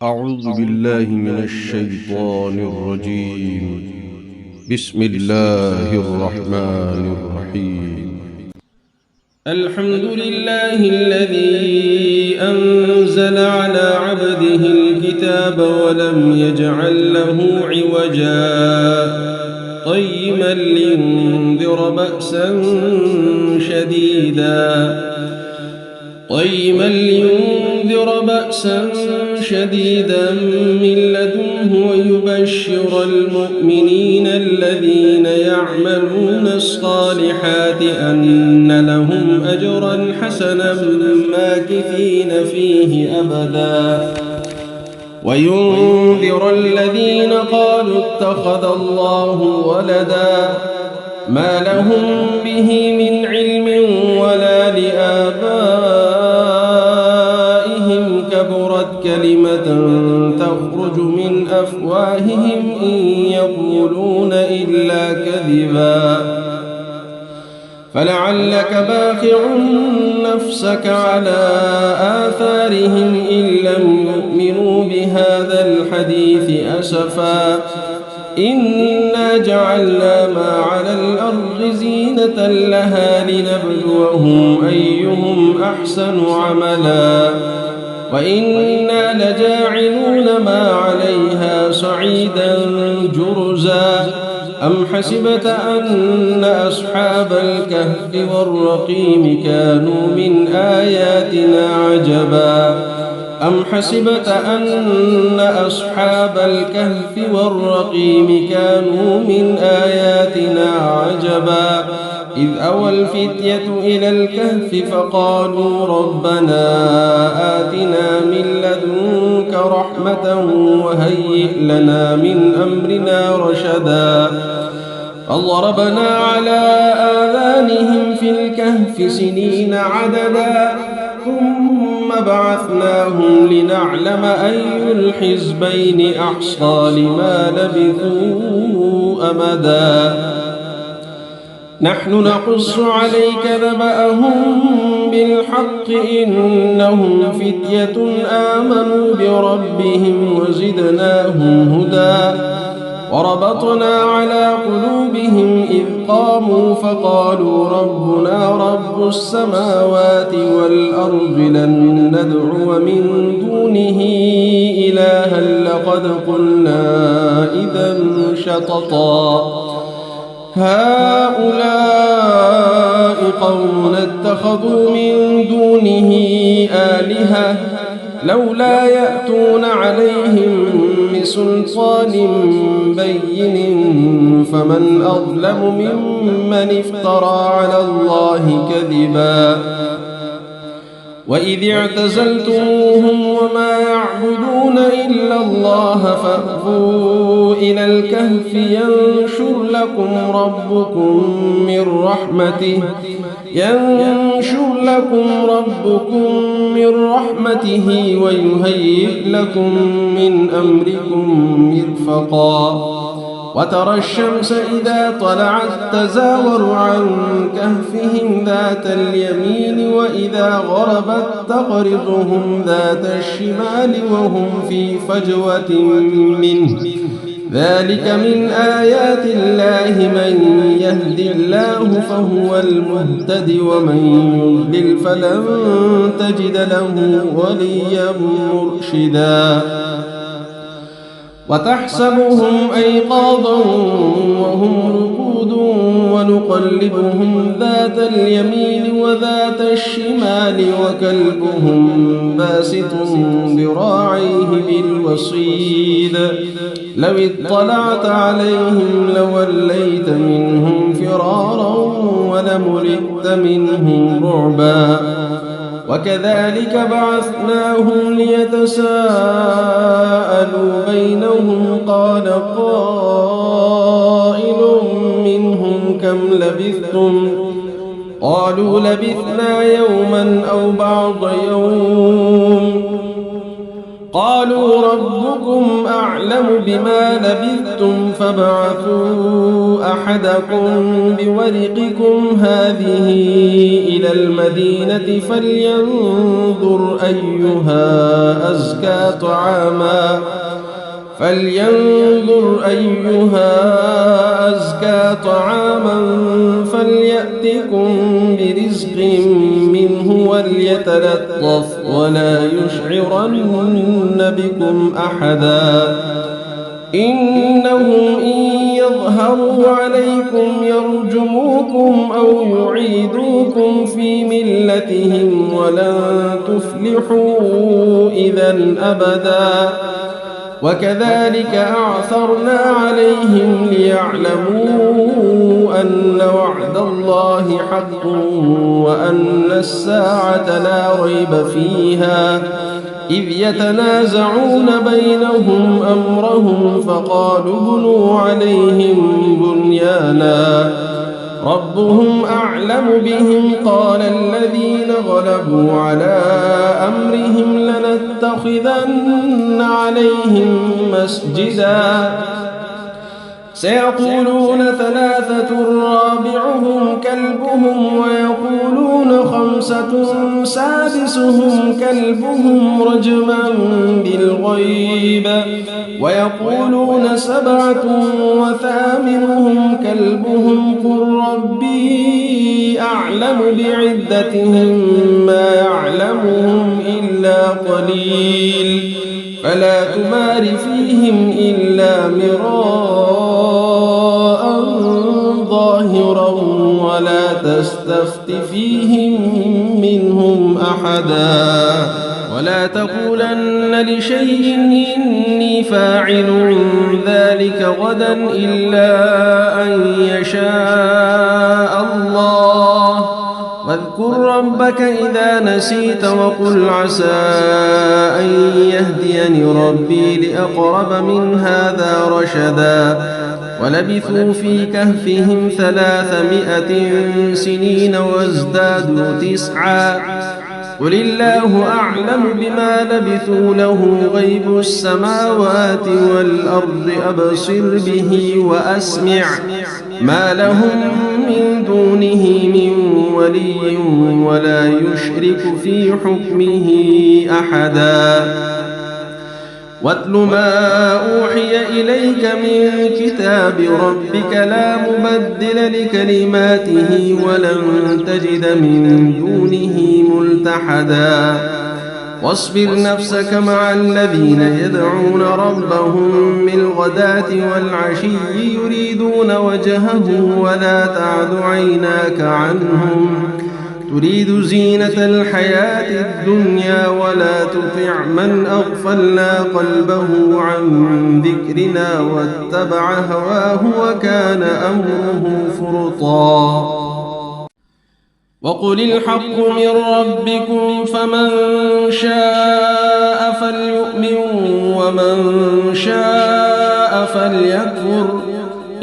أعوذ بالله من الشيطان الرجيم. بسم الله الرحمن الرحيم. الحمد لله الذي أنزل على عبده الكتاب ولم يجعل له عوجا قيما لينذر بأسا شديدا من لدنه ويبشر المؤمنين الذين يعملون الصالحات أن لهم أجرا حسنا ماكثين فيه أبدا وينذر الذين قالوا اتخذ الله ولدا ما لهم به من علم ولا لآبائهم كبرت كلمة تخرج من أفواههم إن يقولون إلا كذبا فلعلك باخع نفسك على آثارهم إن لم يؤمنوا بهذا الحديث أسفا إنا جعلنا ما على الأرض زينة لها لنبلوهم أيهم أحسن عملا وإنا لجاعلون ما عليها صعيدا جرزا أم حسبت أن أصحاب الكهف والرقيم كانوا من آياتنا عجبا أم حسبت أن أصحاب الكهف والرقيم كانوا من آياتنا عجبا إذ أوى الفتية إلى الكهف فقالوا ربنا آتنا من لدنك رحمة وهيئ لنا من أمرنا رشدا فضربنا على آذانهم في الكهف سنين عددا ثم بعثناهم لنعلم أي الحزبين أحصى لما لبثوا أمدا نحن نقص عليك نبأهم بالحق إنهم فتية آمنوا بربهم وزدناهم هدى وربطنا على قلوبهم إذ قاموا فقالوا ربنا رب السماوات والأرض لن ندعو من دونه إلها لقد قلنا إذا شططا هؤلاء قوم اتخذوا من دونه آلهة لولا يأتون عليهم بسلطان بين فمن أظلم ممن افترى على الله كذبا وإذ اعتزلتموهم وما يعبدون إلا الله فأووا إلى الكهف ينشر لكم ربكم من رحمته ويهيئ لكم من أمركم مرفقا وترى الشمس إذا طلعت تزاور عن كهفهم ذات اليمين وإذا غربت تقرضهم ذات الشمال وهم في فجوة منه ذلك من آيات الله من يهد الله فهو المهتد ومن يضلل فلن تجد له وليا مرشدا وتحسبهم أيقاظا وهم رقود ونقلبهم ذات اليمين وذات الشمال وكلبهم باسط ذراعيه بالوصيد لو اطلعت عليهم لوليت منهم فرارا ولملئت منهم رعبا وكذلك بعثناهم ليتساءلوا بينهم قال قائل منهم كم لبثتم قالوا لبثنا يوما أو بعض يوم قالوا ربكم أعلم بما لبثتم فابعثوا أحدكم بورقكم هذه إلى المدينة فلينظر أيها أزكى طعاما فليأتكم برزق منه وليتلطف ولا يشعرن بكم أحدا إنهم إن يظهروا عليكم يرجموكم أو يعيدوكم في ملتهم ولن تفلحوا إذا أبدا وكذلك أعثرنا عليهم ليعلموا أن وعد الله حق وأن الساعة لا ريب فيها إذ يتنازعون بينهم أمرهم فقالوا ابنوا عليهم بنيانا ربهم أعلم بهم قال الذين غلبوا على أمرهم لنتخذن عليهم مسجدا سيقولون ثلاثة رابعهم كلبهم ويقولون خمسة سادسهم كلبهم رجما بالغيب ويقولون سبعة وثامنهم كلبهم قل ربي أعلم بعدتهم ما يعلمهم إلا قليل فلا تمار فيهم إلا مراء ظاهرا ولا تستفت فيهم منهم أحدا ولا تقولن لشيء إني فاعل ذلك غدا إلا أن يشاء الله واذكر ربك إذا نسيت وقل عسى أن يهديني ربي لأقرب من هذا رشدا ولبثوا في كهفهم 300 سنين وازدادوا 9 قل الله أعلم بما لبثوا له غيب السماوات والأرض أبصر به وأسمع ما لهم من دونه من ولي ولا يشرك في حكمه أحدا واتل ما أوحي إليك من كتاب ربك لا مبدل لكلماته ولن تجد من دونه ملتحدا واصبر نفسك مع الذين يدعون ربهم بالغداة والعشي يريدون وجهه ولا تعد عيناك عنهم تريد زينة الحياة الدنيا ولا تطع من أغفلنا قلبه عن ذكرنا واتبع هواه وكان أمره فرطا وقل الحق من ربكم فمن شاء فليؤمن ومن شاء فليكفر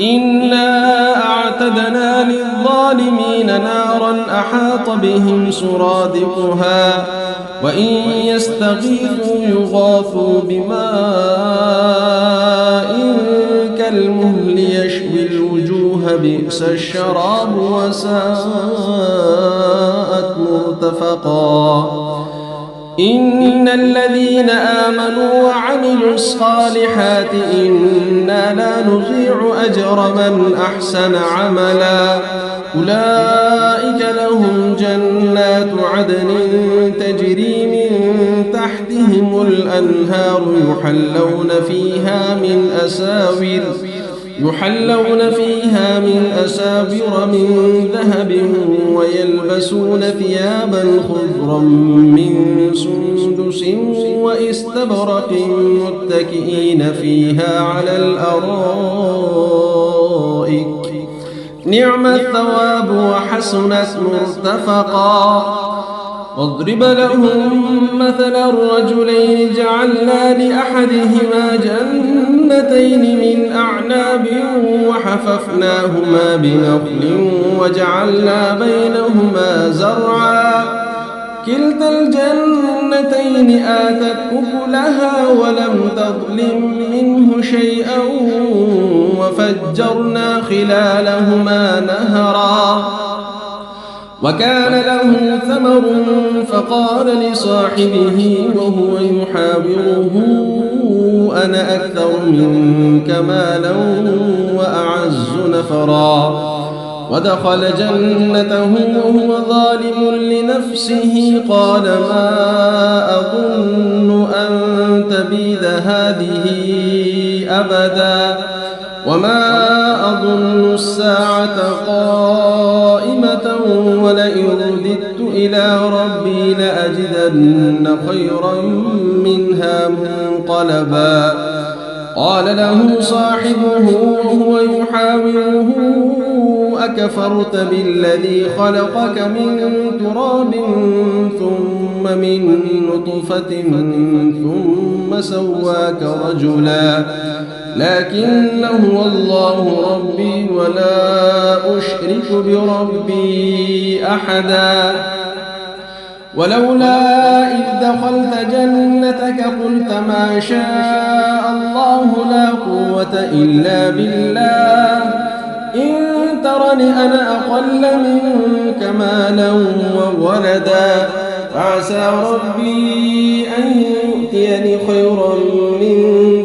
إنا أعتدنا للظالمين نارا أحاط بهم سرادقها وإن يستغيثوا يغاثوا بماء كالمهل يشوي الوجوه بئس الشراب وساءت مرتفقا إن الذين آمنوا وعملوا الصالحات إنا لا نضيع أجر من أحسن عملا أولئك لهم جنات عدن تجري من تحتهم الأنهار يحلون فيها من أساور من ذهب ويلبسون ثيابا خضرا من سندس واستبرق متكئين فيها على الأرائك نعم الثواب وحسنت مرتفقا واضرب لهم مثل الرجلين جعلنا لأحدهما جنتين من أعناب وحففناهما بنخل وجعلنا بينهما زرعا كلتا الجنتين آتت أكلها ولم تظلم منه شيئا وفجرنا خلالهما نهرا وكان له ثمر فقال لصاحبه وهو يحاوره أنا أكثر منك مالا وأعز نفرا ودخل جنته وهو ظالم لنفسه قال ما أظن أن تبيد هذه أبدا وما أظن الساعة قائمة ولئن رددت إلى ربي لأجدن خيرا منها منقلبا قال له صاحبه وهو يحاوره أكفرت بالذي خلقك من تراب ثم من نطفة ثم سواك رجلا لكن هو الله ربي ولا أشرك بربي أحدا ولولا إذ دخلت جنتك قلت ما شاء الله لا قوة إلا بالله إن ترني أنا أقل منك مالا وولدا فعسى ربي أن يؤتيني خيرا من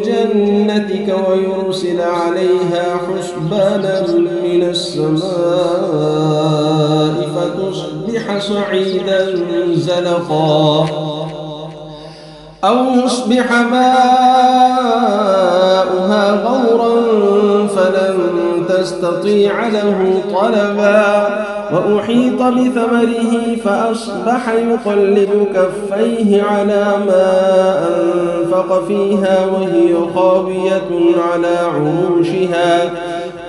جنتك ويرسل عليها حسبانا من السماء فتصبح صعيدا زلقا أو يصبح ماؤها غورا فلن تستطيع له طلبا وأحيط بثمره فأصبح يقلب كفيه على ما أنفق فيها وهي خاوية على عروشها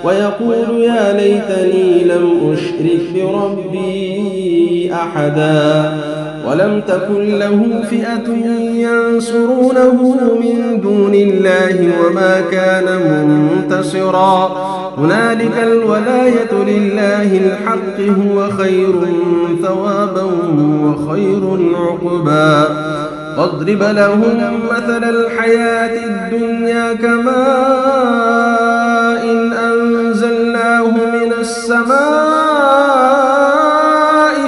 ويقول يا ليتني لم أشرك بربي أحدا ولم تكن له فئة ينصرونه من دون الله وما كان منتصرا هنالك الولاية لله الحق هو خير ثوابا وخير عقبا واضرب لهم مثل الحياة الدنيا كماء إن أنزلناه من السماء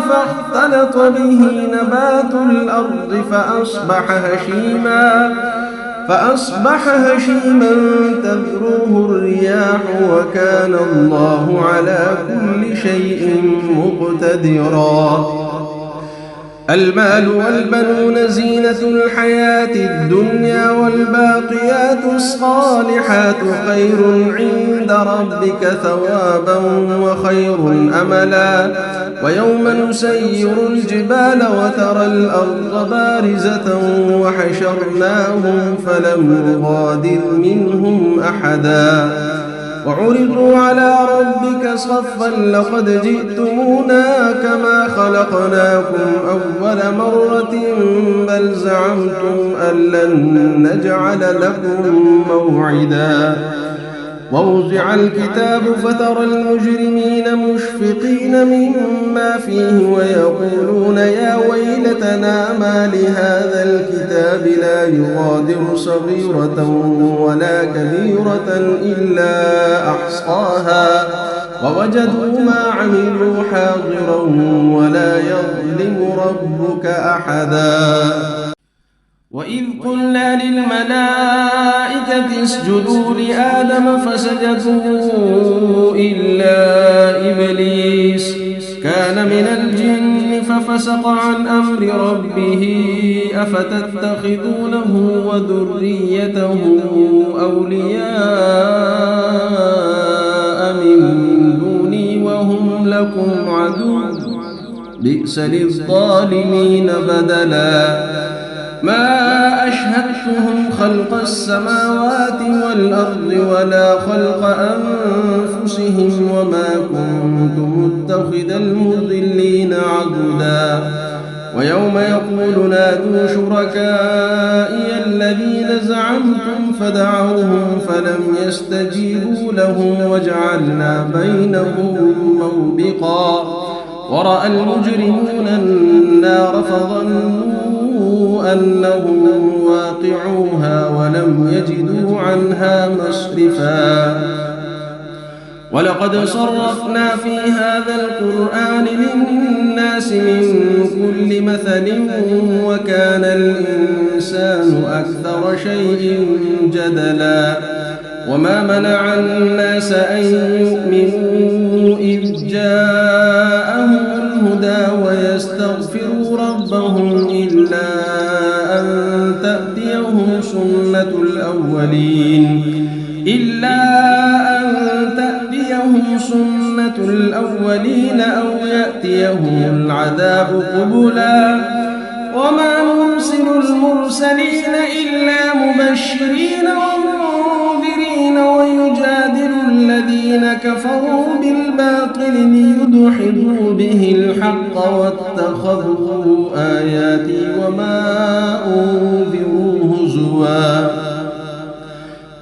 فاختلط به نبات الأرض فأصبح هشيما تذروه الرياح وكان الله على كل شيء مقتدرا المال والبنون زينة الحياة الدنيا والباقيات الصالحات خير عند ربك ثوابا وخير أملا ويوم نسير الجبال وترى الأرض بارزة وحشرناهم فلم نغادر منهم أحدا وعرضوا على ربك صفا لقد جئتمونا كما خلقناكم أول مرة بل زعمتم أن لن نجعل لكم موعدا ووضع الكتاب فترى المجرمين مشفقين مما فيه ويقولون يا ويلتنا ما لهذا الكتاب لا يغادر صغيرة ولا كبيرة إلا أحصاها ووجدوا ما عملوا حاضرا ولا يظلم ربك أحدا وإذ قلنا للملائكة اسجدوا لآدم فسجدوا إلا إبليس كان من الجن ففسق عن أمر ربه أفتتخذونه وذريته أولياء من دوني وهم لكم عدو بئس للظالمين بدلا ما أشهدتهم خلق السماوات والأرض ولا خلق أنفسهم وما كنت متخذ المضلين عضدا ويوم يقول نادوا شركائي الذين زعمتم فدعوهم فلم يستجيبوا لهم وجعلنا بينهم موبقا ورأى المجرمون النار فظنوا أنهم واقعوها ولم يجدوا عنها مصرفا ولقد صرفنا في هذا القرآن للناس من كل مثل وكان الإنسان أكثر شيء جدلا وما منع الناس أن يؤمنوا إذ جاءهم الهدى ويستغفروا ربهم إلا أن تأتيهم سنة الأولين أو يأتيهم العذاب قبلا وما نرسل المرسلين إلا مبشرين ومنذرين ويجادل الذين كفروا بالباطل ليدحضوا به الحق واتخذوا آياتي وما أنذروا هزوا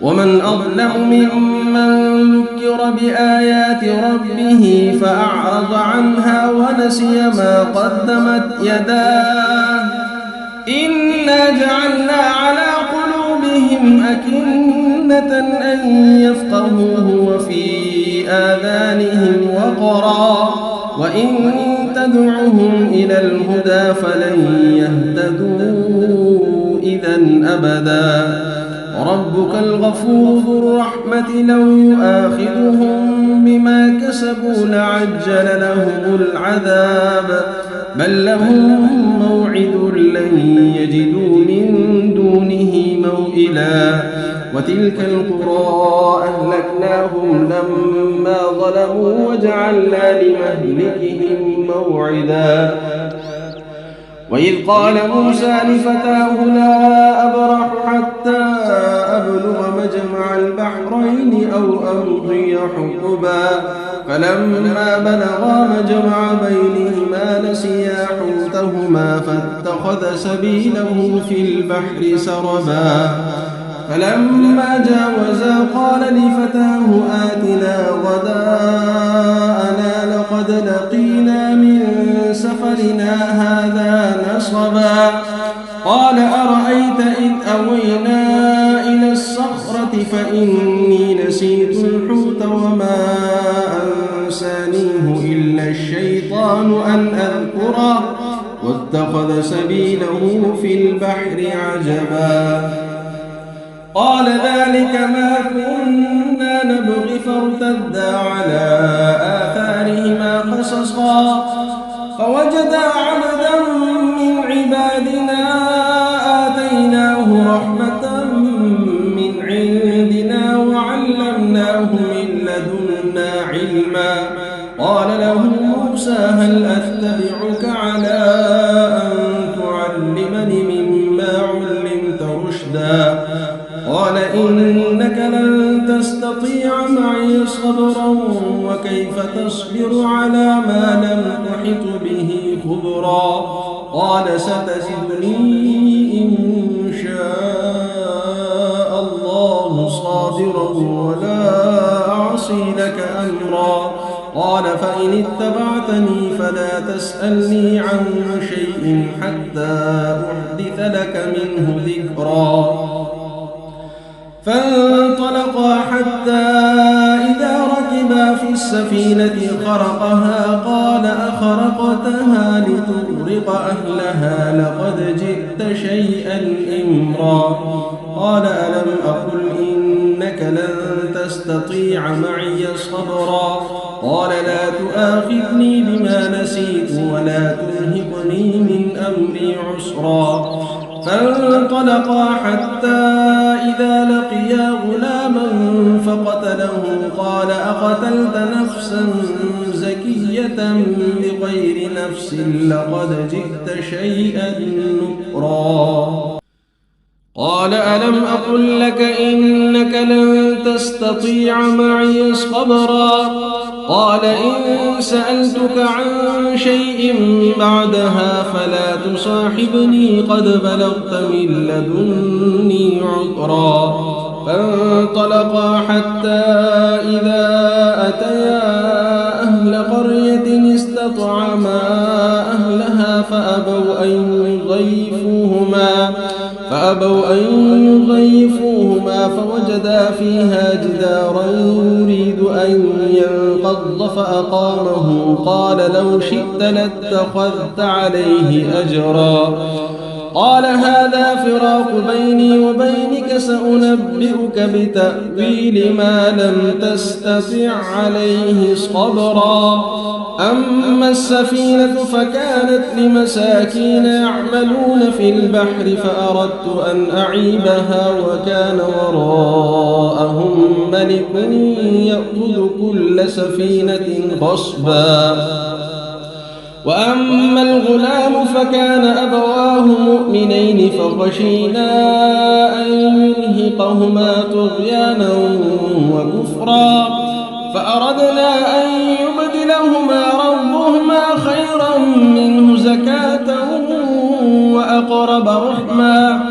ومن أظلم ممن ذكر بآيات ربه فأعرض عنها ونسي ما قدمت يداه إنا جعلنا على قلوبهم أكنة أن يفقهوه وفي آذانهم وقرا وإن تدعهم إلى الهدى فلن يهتدوا إذا أبدا ربك الغفور ذو الرحمة لو يؤاخذهم بما كسبوا لعجل لهم العذاب بل لهم موعد لن يجدوا من دونه موئلا وتلك القرى أهلكناهم لما ظلموا وجعلنا لمهلكهم موعدا وإذ قال موسى لفتاه لا أبرح حتى أبلغ مجمع البحرين أو أمضي حقبا فلما بلغا مجمع بينهما نسيا حوتهما فاتخذ سبيله في البحر سربا فلما جاوزا قال لفتاه آتنا غداءنا لقد لقينا من سفرنا هذا نصبا قال أرأيت إذ أوينا إلى الصخرة فإني نسيت الحوت وما أنسانيه إلا الشيطان أن أذكره واتخذ سبيله في البحر عجبا قال ذلك ما كنا نبغي فارتدا على آثارهما قصصا فوجدا عبدا من عبادنا آتيناه رحمة من عندنا وعلمناه من لدنا علما قال له موسى هل أتبعك على أن تعلمني مما علمت رشدا قال إنك لن تستطيع معي صبرا وكيف تصبر على ما لم تحط به خبرا قال ستجدني إن شاء الله صابرا ولا أعصي لك أمرا قال فإن اتبعتني فلا تسألني عن شيء حتى أحدث لك منه ذكرا فانطلقا حتى إذا ركبا في السفينة خرقها قال أخرقتها لتغرق أهلها لقد جئت شيئا إمرا قال ألم أقل إنك لن تستطيع معي صبرا قال لا تؤاخذني بما نسيت ولا ترهقني من أمري عسرا فانطلقا حتى إذا لقيا غلاما فقتله قال أقتلت نفسا زكية بغير نفس لقد جئت شيئا نكرا قال ألم أقل لك إنك لن تستطيع معي صبرا قال إن سألتك عن شيء بعدها فلا تصاحبني قد بلغت من لدني عذرا فانطلقا حتى إذا أتيا أهل قرية استطعما فأبوا أن يضيفوهما فوجدا فيها جدارا يريد أن ينقض فأقامه قال لو شئت لاتخذت عليه أجرا قال هذا فراق بيني وبينك سأنبئك بتأويل ما لم تستطع عليه صبرا أما السفينة فكانت لمساكين يعملون في البحر فأردت أن أعيبها وكان وراءهم ملك يأخذ كل سفينة غصبا وأما الغلام فكان أبواه مؤمنين فخشينا أن يرهقهما طغيانا وكفرا فأردنا أن يبدلهما ربهما خيرا منه زكاة وأقرب رحما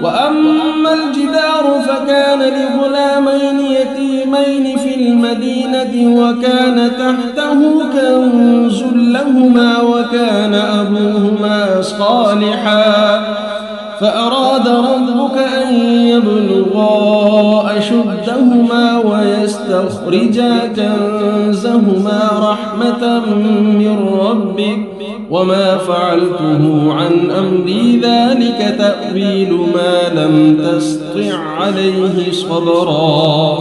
وأما الجدار فكان لغلامين يتيمين في المدينة وكان تحته كنز لهما وكان أبوهما صالحا فأراد ربك أن يبلغا أشدهما ويستخرجا كنزهما رحمة من ربك وما فعلته عن أمري ذلك تأويل ما لم تسطع عليه صبرا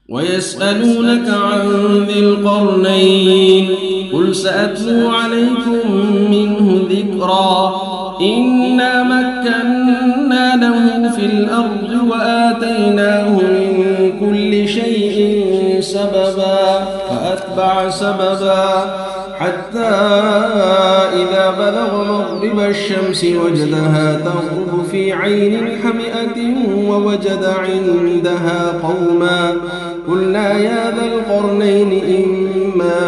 ويسألونك عن ذي القرنين قل سأتلو عليكم منه ذكرا إنا مكنا له في الأرض وآتيناه من كل شيء سببا فأتبع سببا حتى إذا بلغ مغرب الشمس وجدها تغرب في عين حمئة ووجد عندها قوما قلنا يا ذا القرنين إما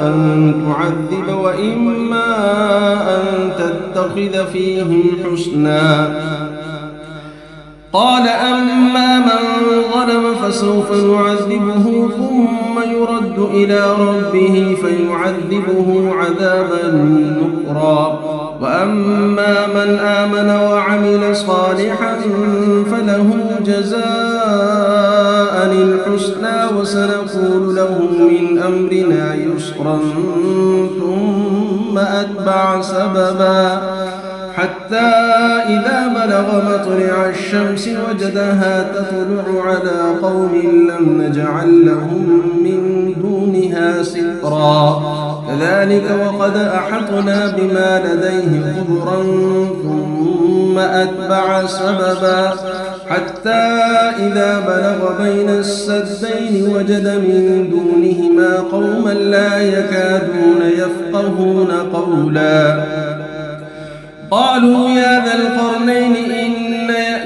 أن تعذب وإما أن تتخذ فيهم حسنا قال أما من ظلم فسوف نعذبه ثم يرد إلى ربه فيعذبه عذابا نكرا وأما من آمن وعمل صالحا فله جزاء الحسنى وسنقول له من أمرنا يسرا ثم أتبع سببا حتى إذا بلغ مطلع الشمس وجدها تطلع على قوم لم نجعل لهم من دونها سترا كذلك وقد أحطنا بما لديه خبرا ثم أتبع سببا حتى إذا بلغ بين السدين وجد من دونهما قوما لا يكادون يفقهون قولا قالوا يا ذا القرنين إن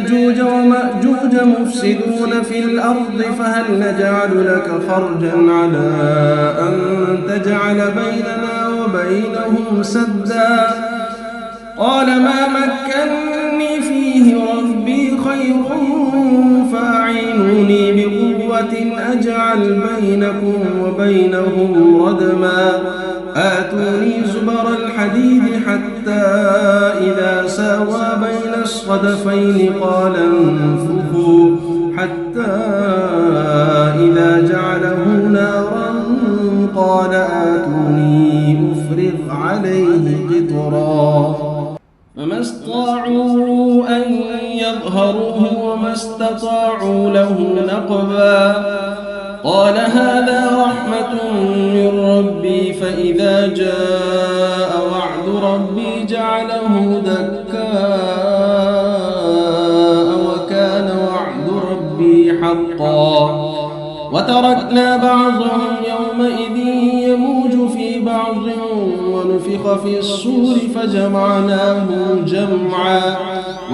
يأجوج ومأجوج مفسدون في الأرض فهل نجعل لك خرجا على أن تجعل بيننا وبينهم سدا قال ما مكني فيه ربي خير فأعينوني بقوة أجعل بينكم وبينهم ردما آتوني زبر الحديد حتى إذا ساوى بين الصدفين قال انفخوا حتى إذا جعله نارا قال آتوني أفرغ عليه قطرا فما استطاعوا أن يظهروه وما استطاعوا له نقبا قال هذا رحمة من ربي فإذا جاء وعد ربي جعله دكاء وكان وعد ربي حقا وتركنا بعضهم يومئذ يموج في بعض ونفخ في الصور فجمعناهم جمعا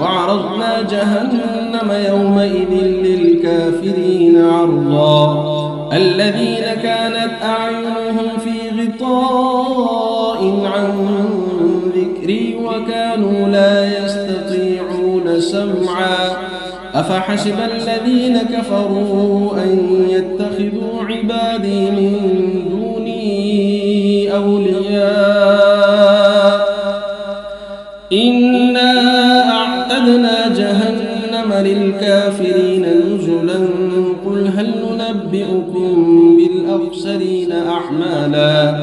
وعرضنا جهنم يومئذ للكافرين عرضا الذين كانت أعينهم في غطاء عن ذكري وكانوا لا يستطيعون سمعا أفحسب الذين كفروا أن يتخذوا عبادي من دوني أولياء للكافرين نزلا قل هل ننبئكم بالأخسرين أعمالا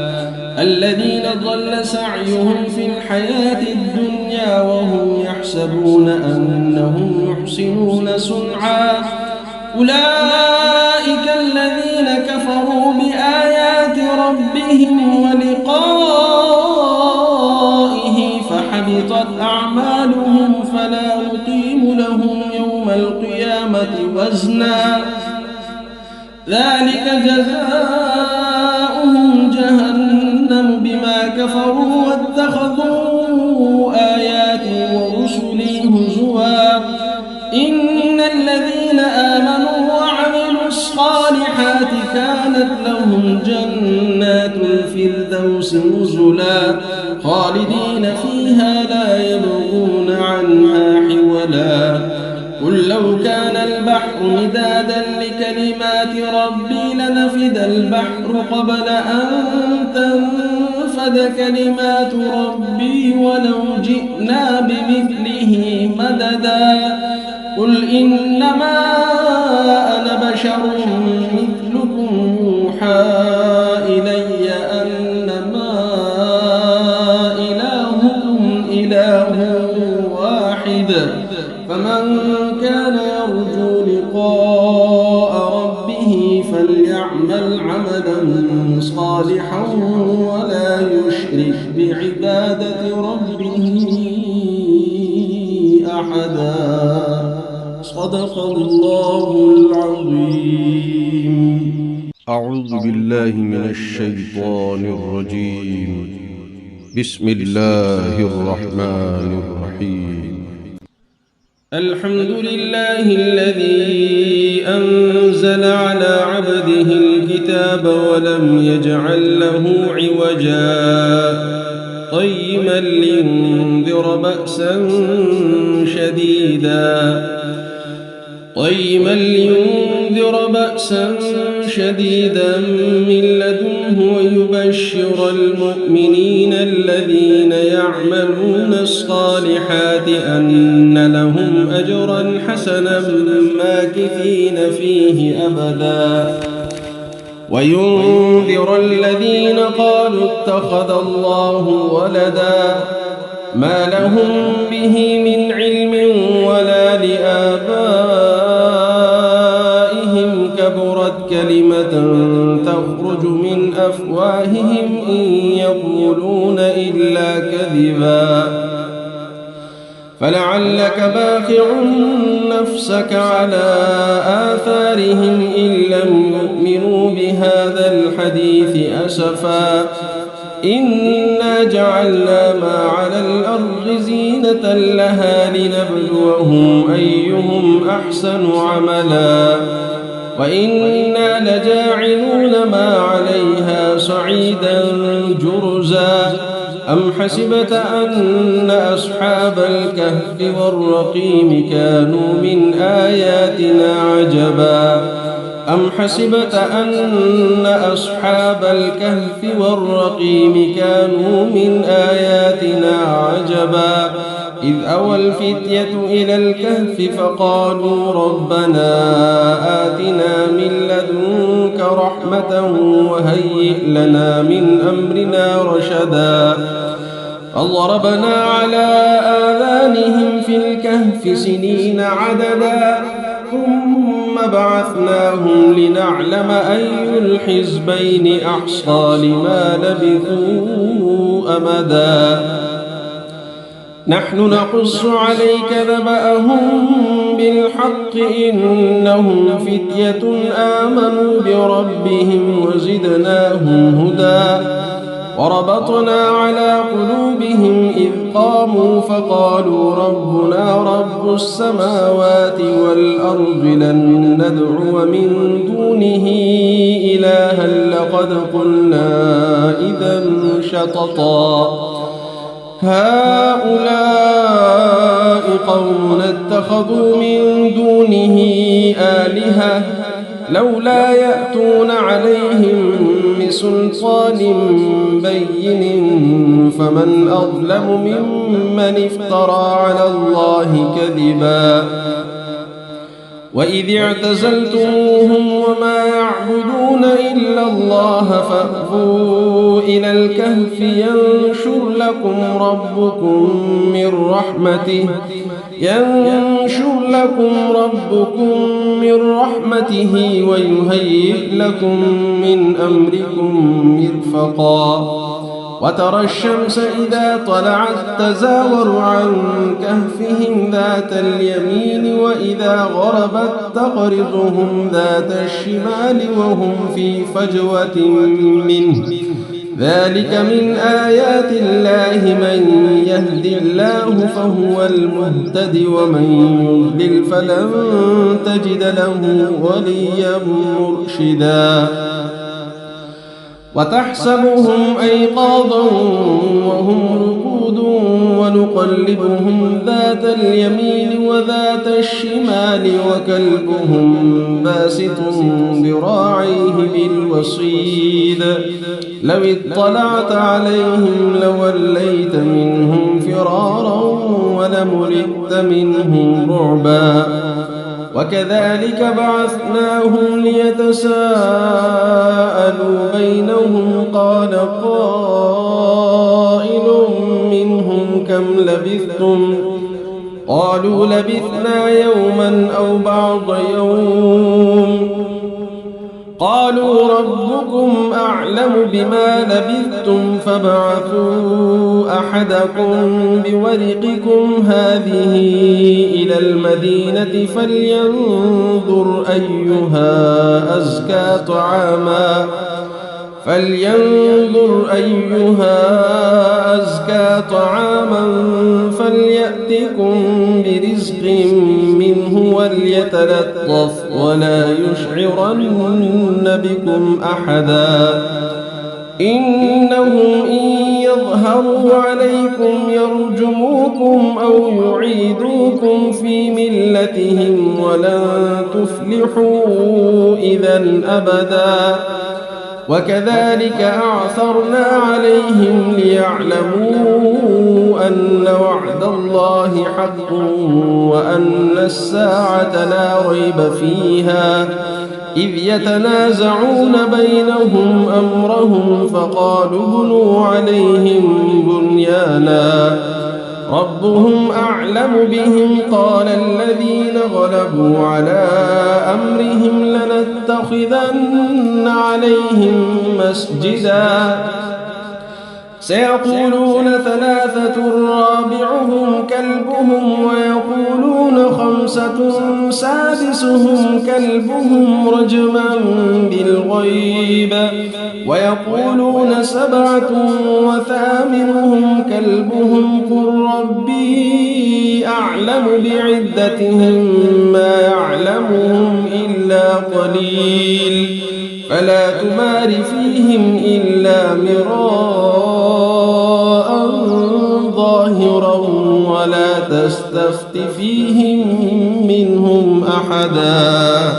الذين ضل سعيهم في الحياة الدنيا وهم يحسبون أنهم يحسنون صنعا أولئك الذين كفروا بآيات ربهم ولقائه فحبطت أعمالهم فلا نقيم لهم يوم القيامة وزنا ذلك جزاؤهم جهنم بما كفروا واتخذوا آياتي ورسلي هزوا إن الذين آمنوا وعملوا الصالحات كانت لهم جنات الفردوس نزلا خالدين فيها لا يبغون عنها حولا قل لو كان البحر مدادا لكلمات ربي لنفد البحر قبل أن تنفد كلمات ربي ولو جئنا بمثله مددا قل إنما أنا بشر مثلكم يوحى إلي أنما إلهكم إله واحد فمن كان يرجو لقاء ربه فليعمل عملا صالحا ولا يشرك بعبادة ربه أحدا صدق الله العظيم. أعوذ بالله من الشيطان الرجيم. بسم الله الرحمن الرحيم. الحمد لله الذي أنزل على عبده الكتاب ولم يجعل له عوجا قيما لينذر بأسا شديدا من لدنه ويبشر المؤمنين الذين يعملون الصالحات أن لهم أجرا حسنا ماكثين فيه أبدا وينذر الذين قالوا اتخذ الله ولدا ما لهم به من علم ولا لآبائهم كبرت كلمة تخرج من أفواههم إن يقولون إلا كذبا فلعلك باخع نفسك على آثارهم إن لم يؤمنوا بهذا الحديث أسفا إنا جعلنا ما على الأرض زينة لها لنبلوهم أيهم أحسن عملا وإنا لجاعلون ما عليها صعيدا جرزا أم حسبت أن أصحاب الكهف والرقيم كانوا من آياتنا عجبا أم حسبت أن أصحاب الكهف والرقيم كانوا من آياتنا عجبا إذ أوى الفتية إلى الكهف فقالوا ربنا آتنا من لدنك رحمة وهيئ لنا من أمرنا رشدا فضربنا على آذانهم في الكهف سنين عددا ثم بعثناهم لنعلم أي الحزبين أحصى لما لبثوا أمدا نحن نقص عليك نبأهم بالحق إنهم فتية آمنوا بربهم وزدناهم هدى وربطنا على قلوبهم إذ قاموا فقالوا ربنا رب السماوات والأرض لن ندعو من دونه إلها لقد قلنا إذا شططا هؤلاء قوم اتخذوا من دونه آلهة لولا يأتون عليهم بسلطان بين فمن أظلم ممن افترى على الله كذبا وإذ اعتزلتموهم وما يعبدون إلا الله فأووا إلى الكهف ينشر لكم ربكم من رحمته ويهيئ لكم من أمركم مرفقا وترى الشمس إذا طلعت تزاور عن كهفهم ذات اليمين وإذا غربت تقرضهم ذات الشمال وهم في فجوة منه ذلك من آيات الله من يهد الله فهو المهتد ومن يضلل فلن تجد له وليا مرشدا وتحسبهم أيقاظا وهم رقود ونقلبهم ذات اليمين وذات الشمال وكلبهم باسط ذراعيه بالوصيد لو اطلعت عليهم لوليت منهم فرارا ولملئت منهم رعبا وكذلك بعثناهم ليتساءلوا بينهم قال قائل منهم كم لبثتم قالوا لبثنا يوما أو بعض يوم قالوا ربكم أعلم بما لبثتم فابعثوا أحدكم بورقكم هذه إلى المدينة فلينظر أيها أزكى طعاما فليأتكم برزق منه وليتلطف ولا يشعرن بكم أحدا إنهم إن يظهروا عليكم يرجموكم أو يعيدوكم في ملتهم ولن تفلحوا إذا أبدا وكذلك أعثرنا عليهم ليعلموا أن وعد الله حق وأن الساعة لا ريب فيها إذ يتنازعون بينهم أمرهم فقالوا ابنوا عليهم بنيانا ربهم أعلم بهم قال الذين غلبوا على أمرهم لنتخذن عليهم مسجدا سيقولون ثلاثة رابعهم كلبهم ويقولون خمسة سادسهم كلبهم رجما بالغيب ويقولون سبعة وثامنهم كلبهم قل ربي أعلم بعدتهم ما يعلمهم إلا قليل فلا تمار فيهم إلا مراء ظاهرا ولا تستفت فيهم منهم أحدا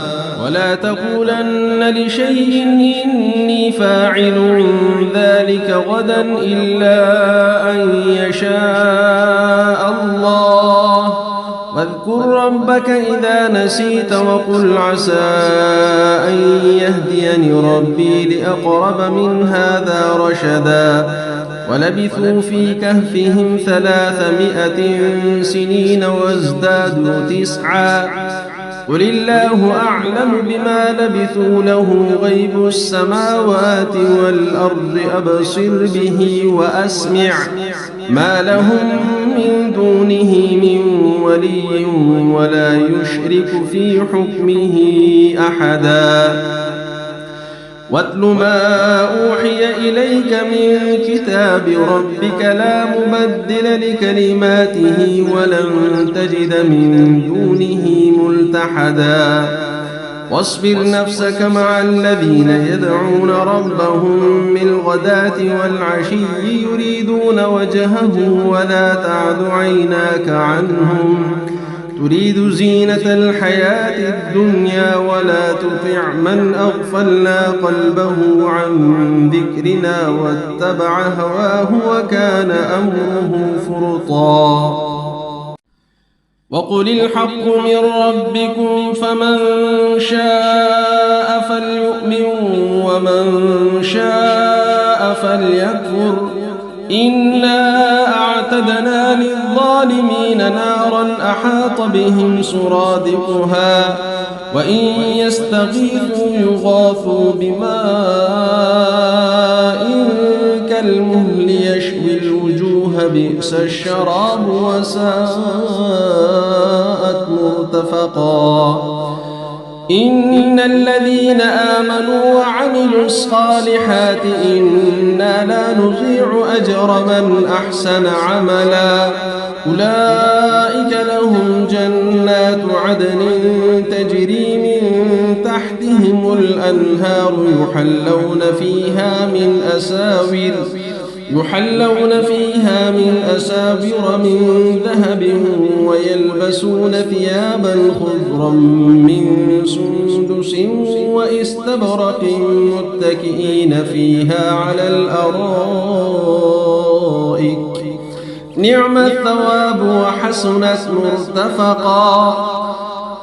ولا تقولن لشيء إني فاعل ذلك غدا إلا أن يشاء الله واذكر ربك إذا نسيت وقل عسى أن يهديني ربي لأقرب من هذا رشدا ولبثوا في كهفهم 300 سنين وازدادوا 9 قل الله أعلم بما لبثوا له غيب السماوات والأرض أبصر به وأسمع ما لهم من دونه من ولي ولا يشرك في حكمه أحدا واتل ما أوحي إليك من كتاب ربك لا مبدل لكلماته ولن تجد من دونه ملتحدا واصبر نفسك مع الذين يدعون ربهم بالغداة والعشي يريدون وجهه ولا تعد عيناك عنهم تريد زينة الحياة الدنيا ولا تطع من أغفلنا قلبه عن ذكرنا واتبع هواه وكان أمره فرطا وقل الحق من ربكم فمن شاء فليؤمن ومن شاء فليكفر إنا أعتدنا للظالمين نارا أحاط بهم سرادقها وإن يستغيثوا يغاثوا بماء كالمهل يشوي الوجوه بئس الشراب وساءت مرتفقا إن الذين آمنوا وعملوا الصالحات إنا لا نضيع أجر من أحسن عملا أولئك لهم جنات عدن تجري من تحتهم الأنهار يحلون فيها من أساور من ذهب ويلبسون ثيابا خضرا من سندس واستبرق متكئين فيها على الأرائك نعم الثواب وحسنت مرتفقا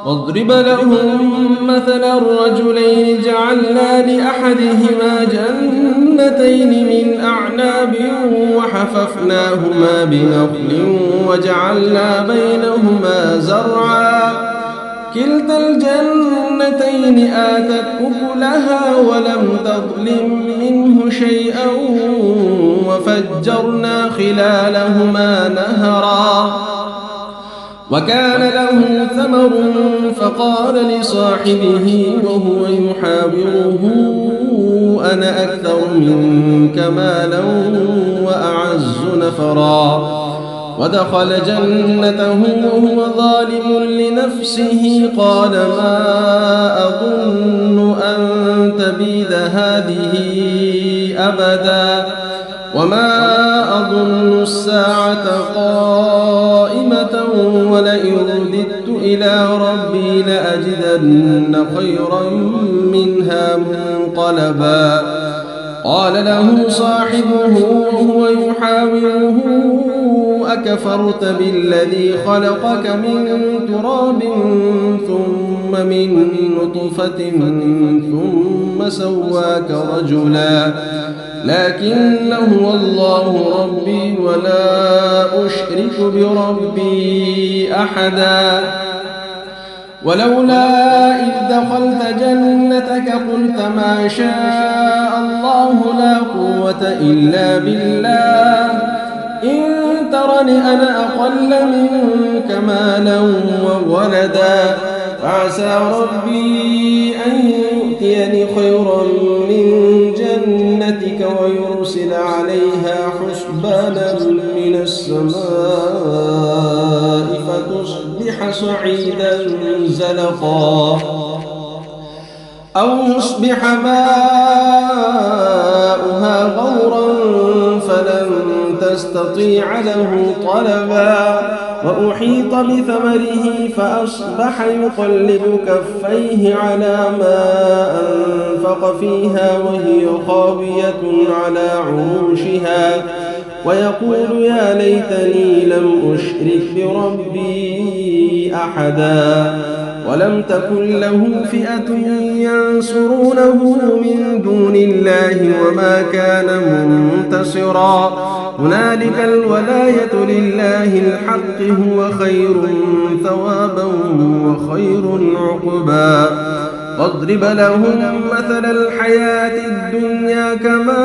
واضرب لهم مثلا الرجلين جعلنا لأحدهما جنتين من أعناب وحففناهما بنخل وجعلنا بينهما زرعا كلتا الجنتين آتت أكلها ولم تظلم منه شيئا وفجرنا خلالهما نهرا وكان له ثمر فقال لصاحبه وهو يحاوره أنا أكثر منك مالا وأعز نفرا ودخل جنته وهو ظالم لنفسه قال ما أظن أن تبيد هذه أبدا وما أظن الساعة قائمة ولئن رددت إلى ربي لأجدن خيرا منها منقلبا قال له صاحبه وهو يحاوره أكفرت بالذي خلقك من تراب ثم من نطفة ثم سواك رجلا لكن هو الله ربي ولا أشرك بربي أحدا ولولا إذ دخلت جنتك قلت ما شاء الله لا قوة إلا بالله إن ترني أنا أقل منك مالا وولدا فعسى ربي أن يؤتيني خيرا من جنتك ويرسل عليها حسبانا من السماء فتصبح صعيدا زلقا أو يصبح ماؤها غورا فلن تستطيع له طلبا وأحيط بثمره فأصبح يقلب كفيه على ما أنفق فيها وهي خاوية على عروشها ويقول يا ليتني لم أشرك بربي أحدا ولم تكن له فئة ينصرونه من دون الله وما كان منتصرا هنالك الولاية لله الحق هو خير ثوابا وخير عقبا واضرب لهم مثل الحياة الدنيا كماء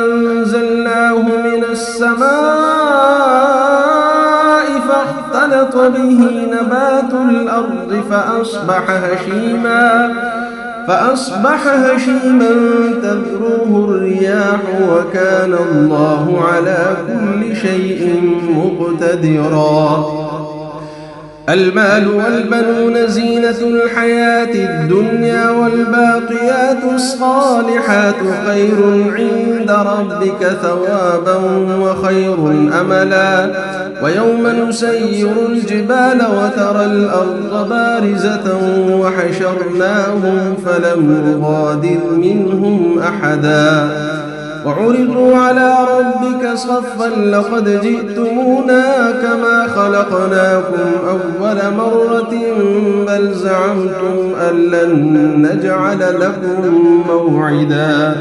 أنزلناه من السماء فاختلط به نبات الأرض فأصبح هشيما تذروه الرياح وكان الله على كل شيء مقتدرا المال والبنون زينة الحياة الدنيا والباقيات الصالحات خير عند ربك ثوابا وخير أملا ويوم نسير الجبال وترى الأرض بارزة وحشرناهم فلم نغادر منهم أحدا وعرضوا على ربك صفا لقد جئتمونا كما خلقناكم أول مرة بل زعمتم أن لن نجعل لكم موعدا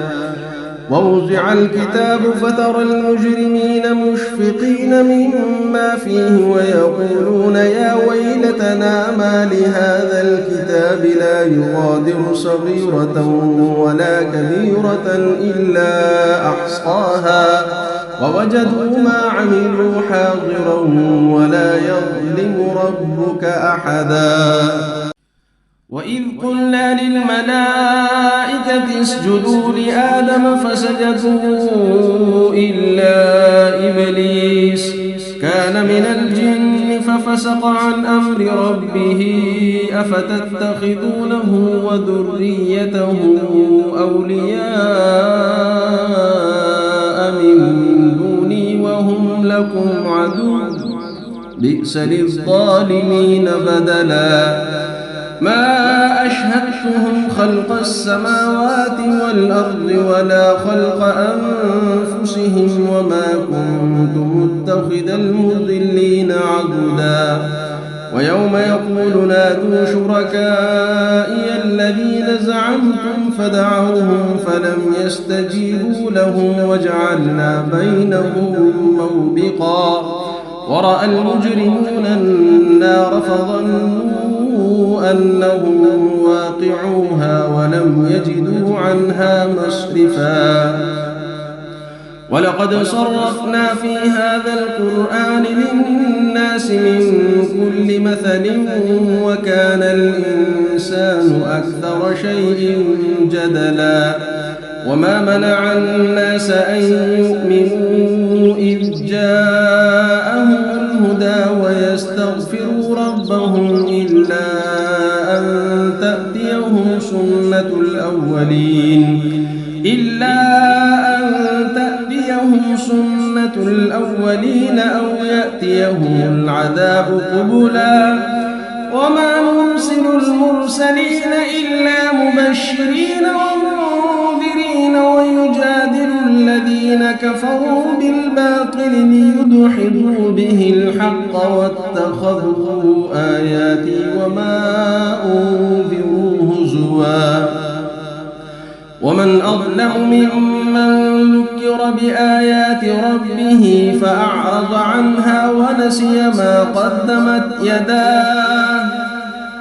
ووضع الكتاب فترى المجرمين مشفقين مما فيه ويقولون يا ويلتنا ما لهذا الكتاب لا يغادر صغيرة ولا كبيرة إلا أحصاها ووجدوا ما عملوا حاضرا ولا يظلم ربك أحدا. وإذ قلنا للملائكة اسجدوا لآدم فسجدوا إلا إبليس كان من الجن ففسق عن أمر ربه أفتتخذونه وذريته أولياء من دوني وهم لكم عدو بئس للظالمين بدلا. ما أشهدتهم خلق السماوات والأرض ولا خلق أنفسهم وما كنت متخذ المضلين عضدا. ويوم يقول نادوا شركائي الذين زعمتم فدعوهم فلم يستجيبوا لهم وجعلنا بينهم موبقا. ورأى المجرمون النار فظنوا أنهم واقعوها ولم يجدوا عنها مصرفا. ولقد صرفنا في هذا القرآن للناس من كل مثل وكان الإنسان أكثر شيء جدلا. وما منع الناس أن يؤمنوا إذ جاءهم الهدى ويستغفروا ربهم إلا أن تأتيهم سنة الأولين أو يأتيهم العذاب قبلا. وما نرسل المرسلين إلا مبشرين ومنذرين ويجادل الذين كفروا بالباطل ليدحضوا به الحق واتخذوا آياتي وما أنذروا هزوا. ومن أظلم ممن ذكر بآيات ربه فأعرض عنها ونسي ما قدمت يداه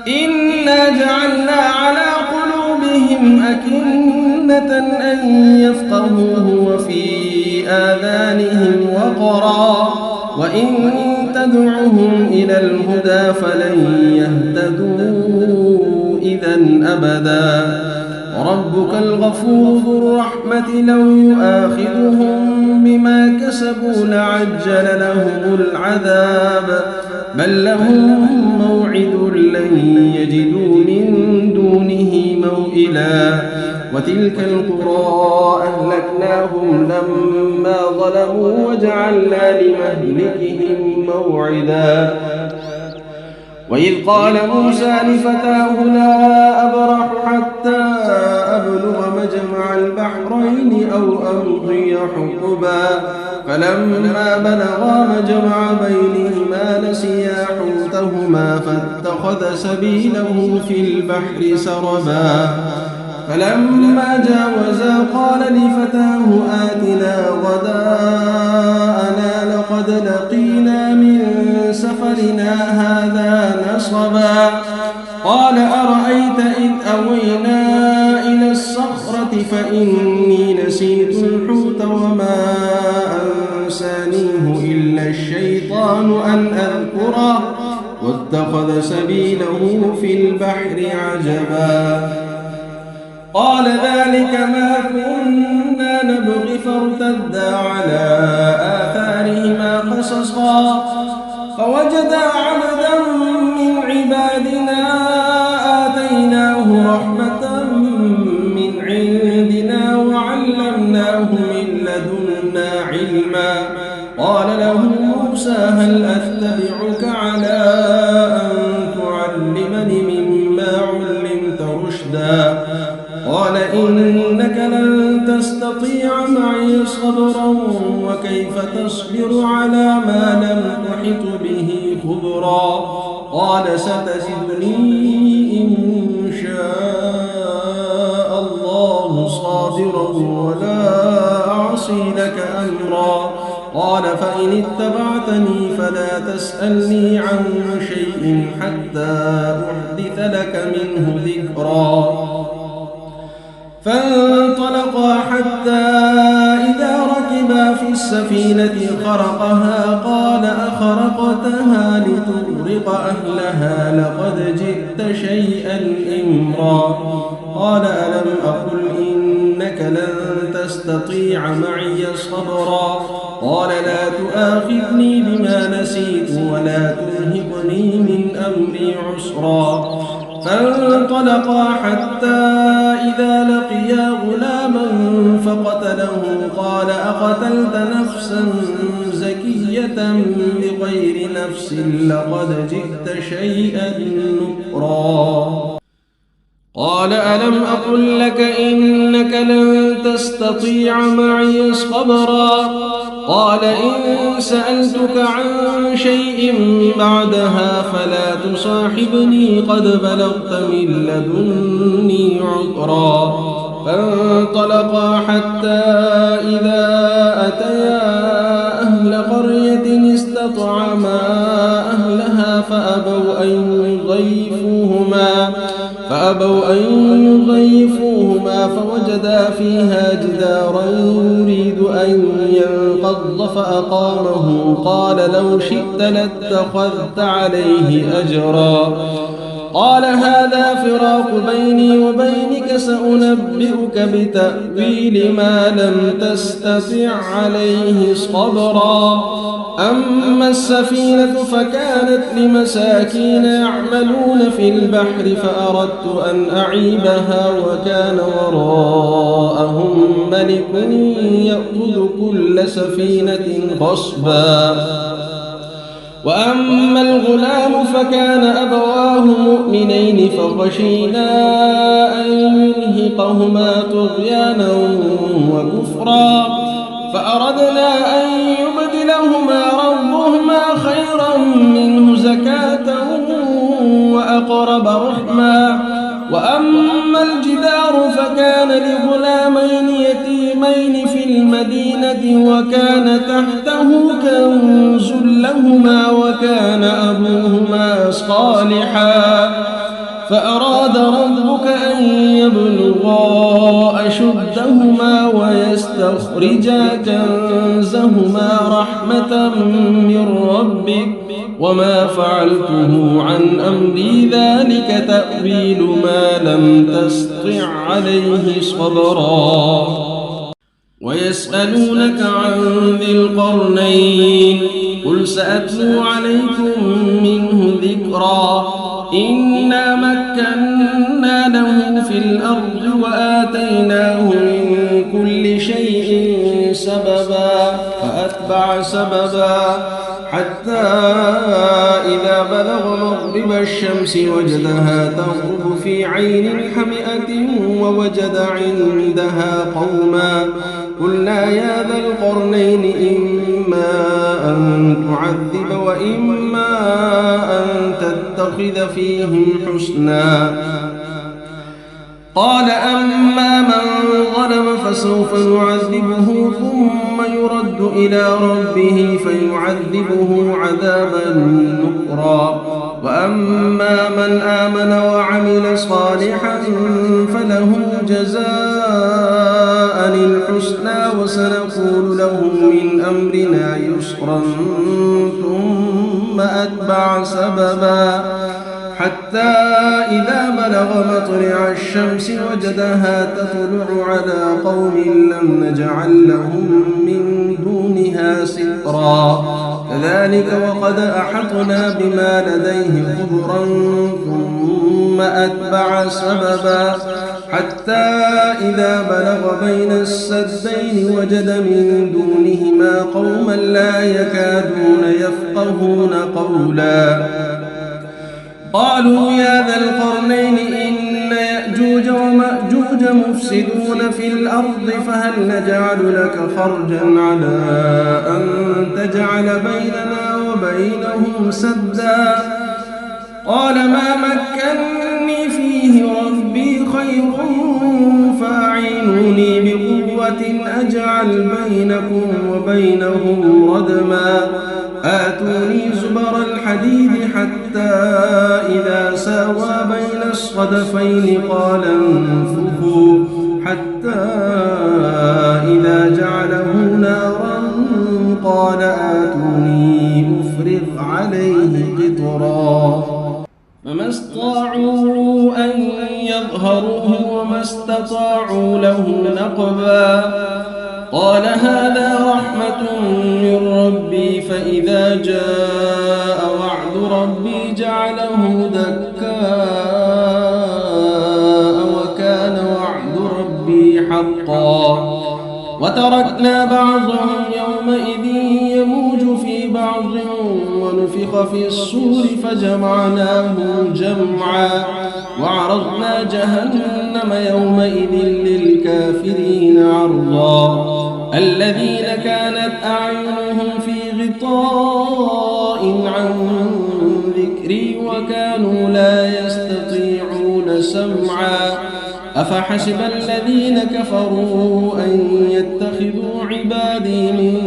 إنا جعلنا على قلوبهم أكنة أن يفقهوه وفي آذانهم وقرا وإن تدعهم إلى الهدى فلن يهتدوا إذا أبدا. وربك الغفور ذو الرحمة لو يؤاخذهم بما كسبوا لعجل لهم العذاب بل لهم موعد لن يجدوا من دونه موئلا. وتلك القرى أهلكناهم لما ظلموا وجعلنا لمهلكهم موعدا. وإذ قال موسى لفتاه لا أبرح حتى أبلغ مجمع البحرين أو أمضي حقبا فلما بلغا مجمع بينهما نسيا حوتهما فاتخذ سبيله في البحر سربا. فلما جاوزا قال لفتاه آتنا غداءنا لقد لقينا من سفرنا هذا نصبا. قال أرأيت إذ أوينا إلى الصخرة فإني نسيت الحوت وما أنسانيه إلا الشيطان أن أذكره واتخذ سبيله في البحر عجبا. قال ذلك ما كنا نبغي فارتدا على آثارهما قصصا فوجدا عبدا من عبادنا آتيناه رحمة من عندنا وعلمناه من لدنا علما. قال له موسى هل أتبعك على أن تعلمني مما علمت رشدا. قال إنك لن تستطيع معي صبرا وكيف تصبر على ما لم تحط به خبرا قال ستجدني إن شاء الله صابرا ولا أعصي لك أمرا قال فإن اتبعتني فلا تسألني عن شيء حتى أحدث لك منه ذكرا فانطلقا حتى إذا ركبا في السفينة خرقها قال أخرقتها لتغرق أهلها لقد جئت شيئا إمرا قال ألم أقل إنك لن تستطيع معي صبرا قال لا تؤاخذني بما نسيت ولا ترهقني من أمري عسرا فانطلقا حتى إذا لقيا غلاما فقتله قال أقتلت نفسا زكية بغير نفس لقد جئت شيئا نكرا قال ألم أقل لك إنك لن تستطيع معي صبرا قال إن سألتك عن شيء بعدها فلا تصاحبني قد بلغت من لدني عذرا فانطلقا حتى إذا أتيا أهل قرية استطعما أهلها فأبوا أن يضيفوهما فوجدا فيها جدارا يريد أن ينقض فأقامه قال لو شئت لاتخذت عليه أجرا قال هذا فراق بيني وبينك سأنبئك بتأويل ما لم تستطع عليه صبرا أما السفينة فكانت لمساكين يعملون في البحر فأردت أن أعيبها وكان وراءهم ملك يأخذ كل سفينة غصبا وأما الغلام فكان أبواه مؤمنين فخشينا أن يرهقهما طغيانا وكفرا فأردنا أن يبدلهما ربهما خيرا منه زكاة وأقرب رحما وأما الجدار فكان لغلامين يتيمين في المدينة وكان تحته كنز لهما وكان أبوهما صالحا فأراد ربك أن يبلغا أشدهما ويستخرجا كنزهما رحمة من ربك وما فعلته عن أمري ذلك تأويل ما لم تستطع عليه صبرا ويسألونك عن ذي القرنين قل سأتلو عليكم منه ذكرا إنا مكنا له في الأرض وآتيناه من كل شيء سببا فأتبع سببا حتى إذا بلغ مغرب الشمس وجدها تغرب في عين حمئة ووجد عندها قوما قلنا يا ذا القرنين إما أن تعذب وإما أن تتخذ فيهم حسنا قال أما من ظلم فسوف نعذبه ثم يرد إلى ربه فيعذبه عذابا نكرا وأما من آمن وعمل صالحا فله جزاء الحسنى وسنقول له من أمرنا يسرا ثم أتبع سببا حتى إذا بلغ مطلع الشمس وجدها تطلع على قوم لم نجعل لهم من دونها سترا كذلك وقد أحطنا بما لديه خبرا ثم أتبع سببا حتى إذا بلغ بين السدين وجد من دونهما قوما لا يكادون يفقهون قولا قالوا يا ذا القرنين إن يأجوج ومأجوج يفسدون في الأرض فهل نجعل لك خرجا على أن تجعل بيننا وبينهم سدا قال ما مكنني فيه ربي خير فأعينوني بقوة أجعل بينكم وبينهم ردما آتوني زبر الحديد حتى إذا ساوى بين الصدفين قال انفخوا حتى إذا جعله نارا قال آتوني أفرغ عليه قطرا فما استطاعوا أن يظهروه وما استطاعوا له نقبا قال هذا رحمة من ربي فإذا جاء وعد ربي جعله دكاء وكان وعد ربي حقا وتركنا بعضهم يومئذ يموج في بعض ونفخ في الصور فجمعناهم جمعا وعرضنا جهنم يومئذ للكافرين عرضا الذين كانت أعينهم في غطاء عن ذكري وكانوا لا يستطيعون سمعا أفحسب الذين كفروا أن يتخذوا عبادي من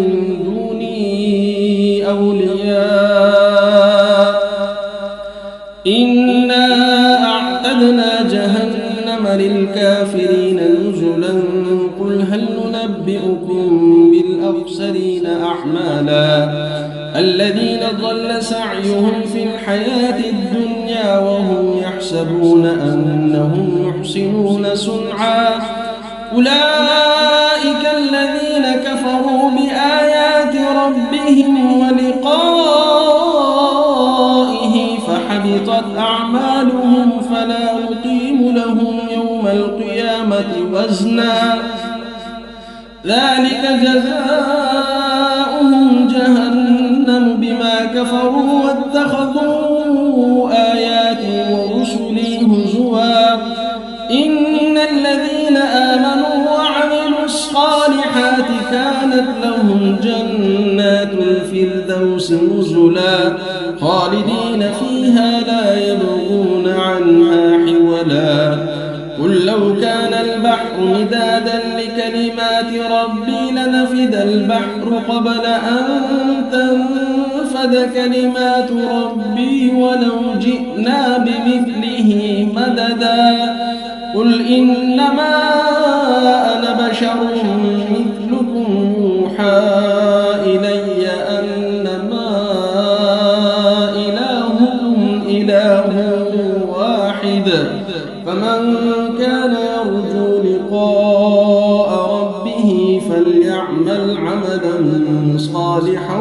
دوني أولياء إنا أعتدنا جهنم للكافرين نزلا قل هل ننبئكم بالأخسرين أعمالا الذين ضل سعيهم في الحياة الدنيا وهم يحسبون أنهم يحسنون صنعا أولئك الذين كفروا بآيات ربهم ولقائه فحبطت أعمالهم فلا نقيم لهم يوم القيامة وزنا ذلك جزاؤهم جهنم بما كفروا واتخذوا آياتي ورسلي هزوا إن الذين آمنوا وعملوا الصالحات كانت لهم جنات الفردوس نزلا خالدين فيها لا يبغون عنها حولا قل لو كان البحر مدادا لكلمات ربي لنفد البحر قبل أن تنفد كلمات ربي ولو جئنا بمثله مددا قل إنما أنا بشر مثلكم يوحى إلي أنما إلهكم إله واحد فمن كان يرجو لقاء ربه فليعمل عملا صالحا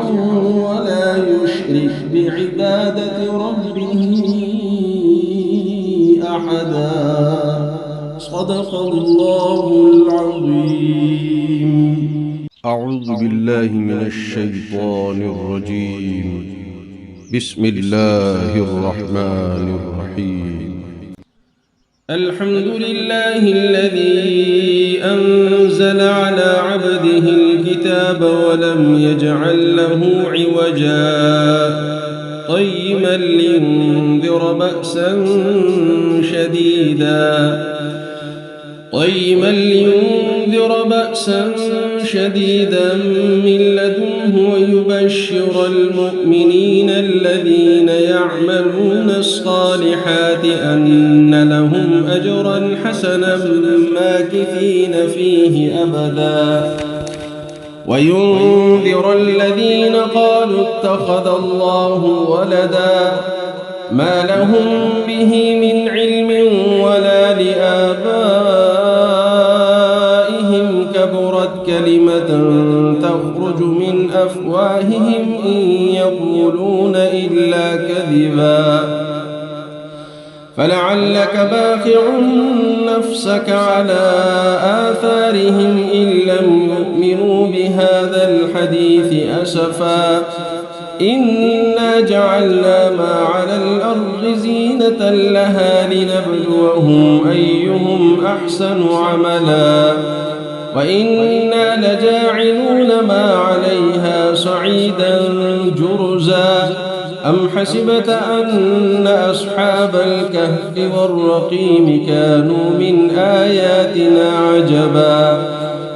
ولا يشرك بعبادة ربه أحدا صدق الله العظيم. أعوذ بالله من الشيطان الرجيم. بسم الله الرحمن الرحيم. الحمد لله الذي أنزل على عبده الكتاب ولم يجعل له عوجا قيما لينذر بأسا شديدا من لدنه ويبشر المؤمنين الذين يعملون الصالحات أن لهم أجرا حسنا ماكثين فيه أبدا وينذر الذين قالوا اتخذ الله ولدا ما لهم به من علم ولا لآبائهم كبرت كلمة تخرج من أفواههم إن يقولون إلا كذبا فلعلك باخع نفسك على آثارهم إن لم يؤمنوا بهذا الحديث أسفا إنا جعلنا ما على الأرض زينة لها لنبلوهم أيهم أحسن عملا وإنا لجاعلون ما عليها صعيدا جرزا أم حسبت أن أصحاب الكهف والرقيم كانوا من آياتنا عجبا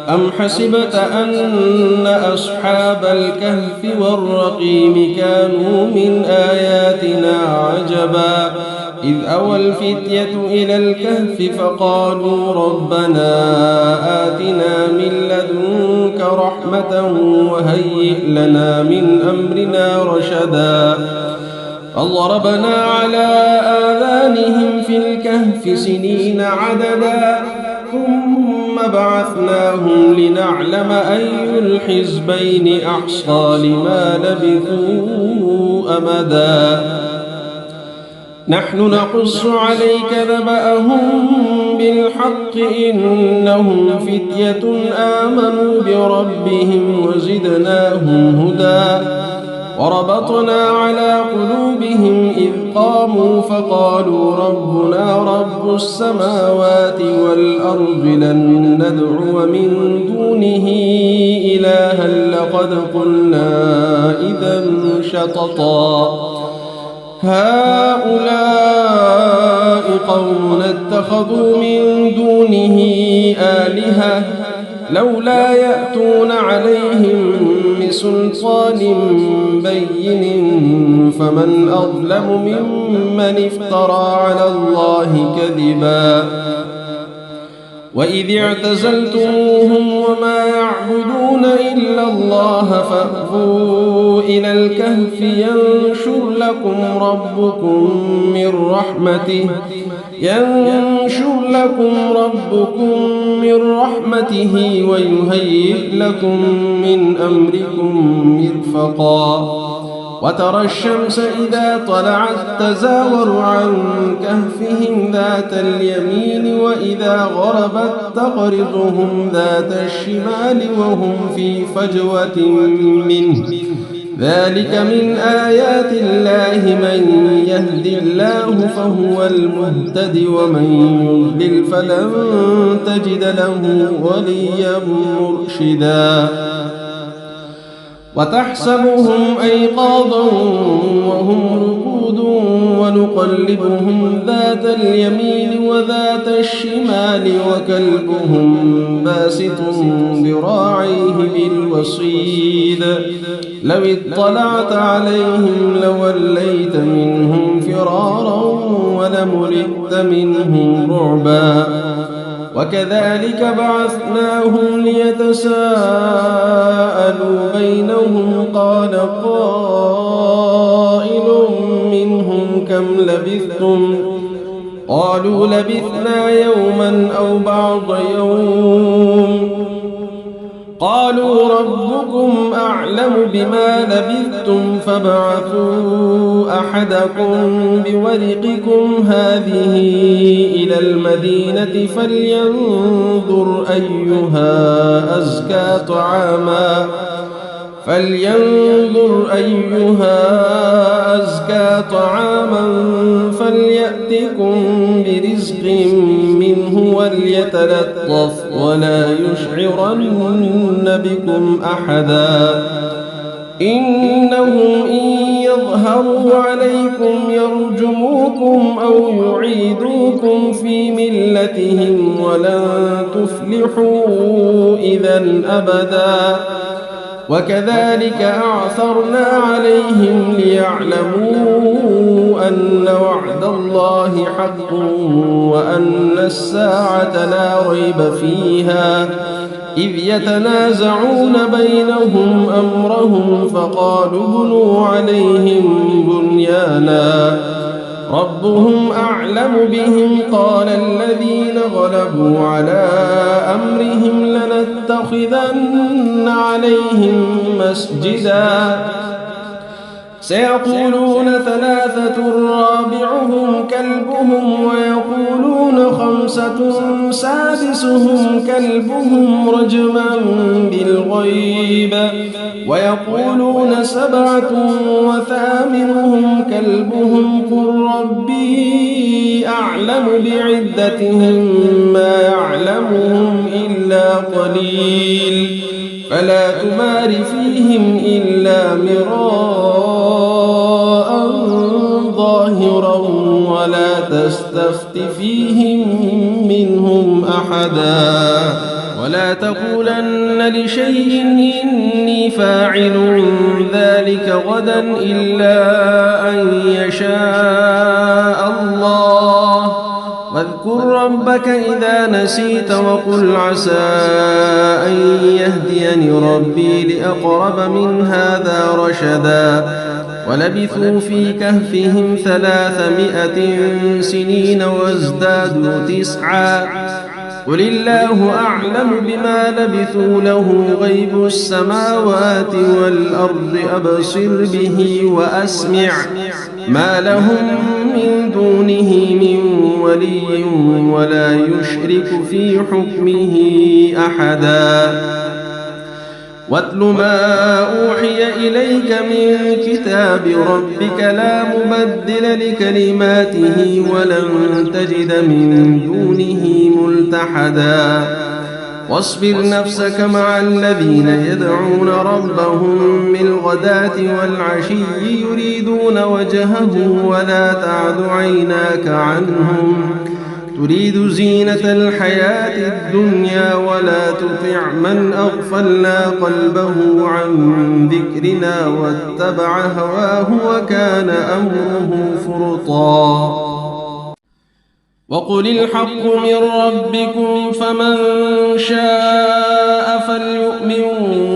أم حسبت أن أصحاب الكهف والرقيم كانوا من آياتنا عجبا إذ أوى الفتية إلى الكهف فقالوا ربنا آتنا من لدنك رحمة وهيئ لنا من أمرنا رشدا فضربنا على آذانهم في الكهف سنين عددا ثم بعثناهم لنعلم أي الحزبين أحصى لما لبثوا أمدا نحن نقص عليك نبأهم بالحق إنهم فتية آمنوا بربهم وزدناهم هدى وربطنا على قلوبهم إذ قاموا فقالوا ربنا رب السماوات والأرض لن ندعو من دونه إلها لقد قلنا إذا شططا هؤلاء قوم اتخذوا من دونه آلهة لولا يأتون عليهم بسلطان بين فمن أظلم ممن افترى على الله كذبا وإذ اعتزلتموهم وما يعبدون إلا الله فأووا إلى الكهف ينشر لكم ربكم من رحمته ويهيئ لكم من أمركم مرفقا وترى الشمس إذا طلعت تزاور عن كهفهم ذات اليمين وإذا غربت تقرضهم ذات الشمال وهم في فجوة منه ذلك من آيات الله من يهد الله فهو المهتد ومن يضلل فلن تجد له وليا مرشدا وتحسبهم أيقاظا وهم رقود ونقلبهم ذات اليمين وذات الشمال وكلبهم باسط ذراعيه بالوصيد لو اطلعت عليهم لوليت منهم فرارا ولملئت منهم رعبا وكذلك بعثناهم ليتساءلوا بينهم قال قائل منهم كم لبثتم قالوا لبثنا يوما أو بعض يوم قالوا ربكم أعلم بما لبثتم فابعثوا أحدكم بورقكم هذه إلى المدينة فلينظر أيها أزكى طعاما فليأتكم برزق منه وليتلطف ولا يشعرن بكم أحدا إنهم إن يظهروا عليكم يرجموكم أو يعيدوكم في ملتهم ولن تفلحوا إذا أبدا وكذلك أعثرنا عليهم ليعلموا أن وعد الله حق وأن الساعة لا ريب فيها إذ يتنازعون بينهم أمرهم فقالوا ابنوا عليهم بنيانا ربهم أعلم بهم قال الذين غلبوا على أمرهم لنتخذن عليهم مسجدا سيقولون ثلاثة رابعهم كلبهم ويقولون خمسة سادسهم كلبهم رجما بالغيب ويقولون 7 وثامنهم كلبهم قل ربي أعلم بعدتهم ما يعلمهم إلا قليل فلا تمار فيهم إلا مراء ظاهرا ولا تستفت فيهم منهم أحدا ولا تقولن لشيء إني فاعل ذلك غدا إلا أن يشاء الله واذكر ربك إذا نسيت وقل عسى أن يهديني ربي لأقرب من هذا رشدا ولبثوا في كهفهم 300 سنين وازدادوا 9 قل الله أعلم بما لبثوا له غيب السماوات والأرض أبصر به وأسمع ما لهم من دونه من ولي ولا يشرك في حكمه أحدا واتل ما أوحي إليك من كتاب ربك لا مبدل لكلماته ولن تجد من دونه ملتحدا واصبر نفسك مع الذين يدعون ربهم بالغداة والعشي يريدون وجهه ولا تعد عيناك عنهم تريد زينة الحياة الدنيا ولا تطع من أغفلنا قلبه عن ذكرنا واتبع هواه وكان أمره فرطا وقل الحق من ربكم فمن شاء فليؤمن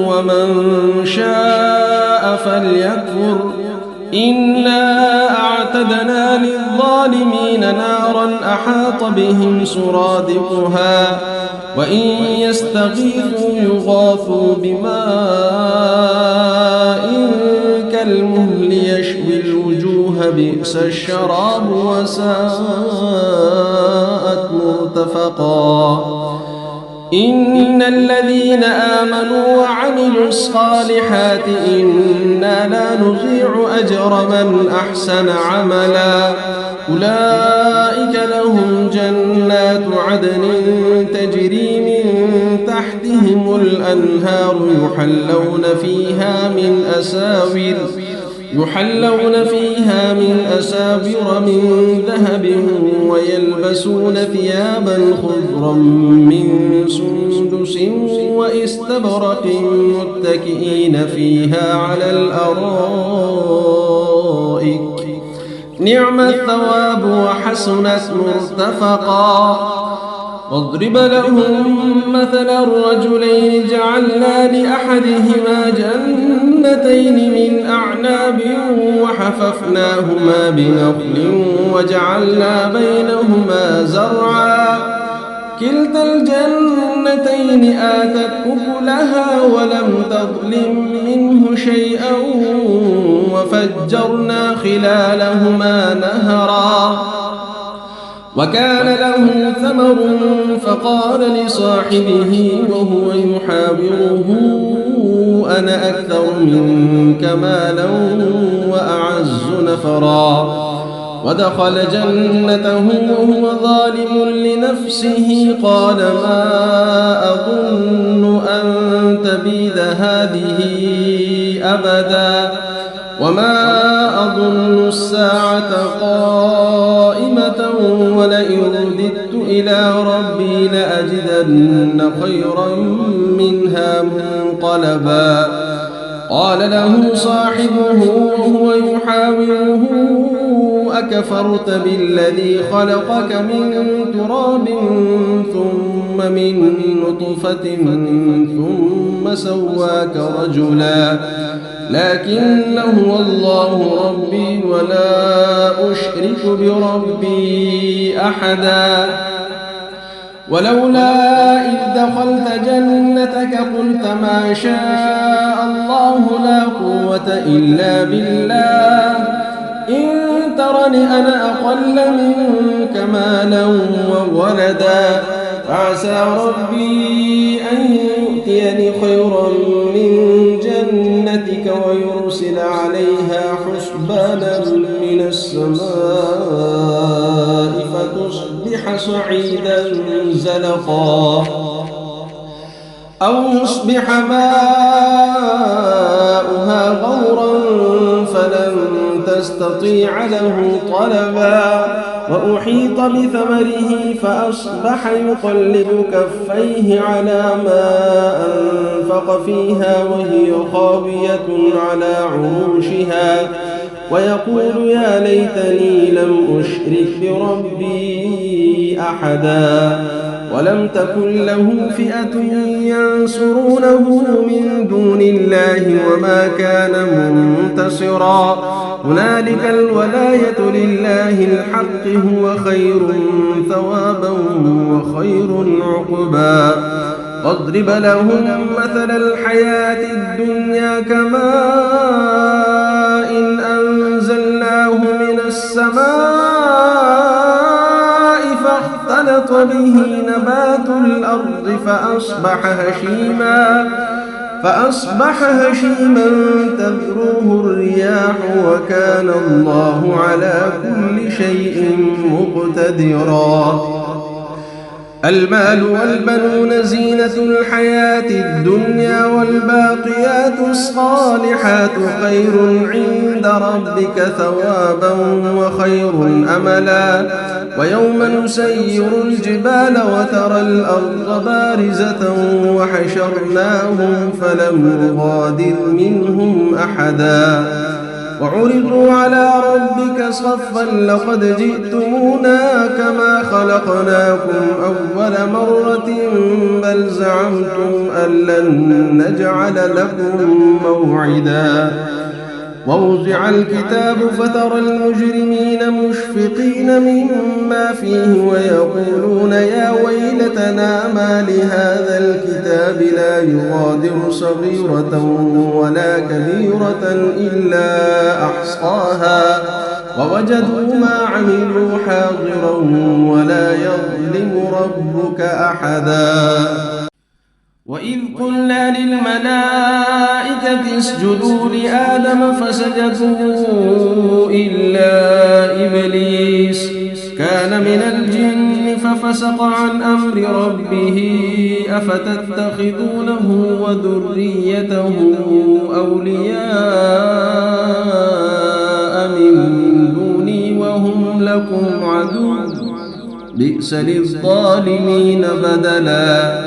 ومن شاء فليكفر إنا أعتدنا للظالمين نارا أحاط بهم سرادقها وإن يستغيثوا يغاثوا بماء كالمهل يشوي الوجوه بئس الشراب وساءت مرتفقا إن الذين آمنوا وعملوا الصالحات إنا لا نضيع أجر من أحسن عملا أولئك لهم جنات عدن تجري من تحتهم الأنهار يحلون فيها من أساور من ذهب ويلبسون ثيابا خضرا من سندس واستبرق متكئين فيها على الأرائك نعم الثواب وحسنت مرتفقا واضرب لهم مثل الرجلين جعلنا لأحدهما جنتين من أعناب وحففناهما بنخل وجعلنا بينهما زرعا كلتا الجنتين آتت أكلها ولم تظلم منه شيئا وفجرنا خلالهما نهرا وكان له ثمر فقال لصاحبه وهو يحاوره أنا أكثر منك مالا وأعز نفرا ودخل جنته وهو ظالم لنفسه قال ما أظن أن تبيد هذه أبدا وما أظن الساعة قائمة ولئن رددت إلى ربي لأجدن خيرا منها منقلبا قال له صاحبه وهو يحاوره أكفرت بالذي خلقك من تراب ثم من نطفة ثم سواك رجلا لكن هو الله ربي ولا أشرك بربي أحدا ولولا إذ دخلت جنتك قلت ما شاء الله لا قوة إلا بالله إن ترى قال أنا أقل منك مالا وولدا فعسى ربي أن يؤتيني خيرا من جنتك ويرسل عليها حسبانا من السماء فتصبح صعيدا زلقا أو يصبح ماؤها غورا فلن تستطيع له طلبا وأحيط بثمره فأصبح يقلب كفيه على ما أنفق فيها وهي خاوية على عروشها ويقول يا ليتني لم أشرك بربي أحدا ولم تكن له فئة ينصرونه من دون الله وما كان منتصرا هنالك الولاية لله الحق هو خير ثوابا وخير عقبا واضرب لهم مثل الحياة الدنيا كماء إن أنزلناه من السماء فاختلط به نبات الأرض فأصبح هشيما تذروه الرياح وكان الله على كل شيء مقتدرا المال والبنون زينة الحياة الدنيا والباقيات الصالحات خير عند ربك ثوابا وخير أملا ويوم نسير الجبال وترى الأرض بارزة وحشرناهم فلم نغادر منهم أحدا وعرضوا على ربك صفا لقد جئتمونا كما خلقناكم أول مرة بل زعمتم أن لن نجعل لكم موعدا ووضع الكتاب فترى المجرمين مشفقين مما فيه ويقولون يا ويلتنا ما لهذا الكتاب لا يغادر صغيرة ولا كبيرة إلا أحصاها ووجدوا ما عملوا حاضرا ولا يظلم ربك أحدا وإذ قلنا للملائكة اسجدوا لآدم فسجدوا إلا إبليس كان من الجن ففسق عن أمر ربه أفتتخذونه وذريته أولياء من دوني وهم لكم عدو بئس للظالمين بدلا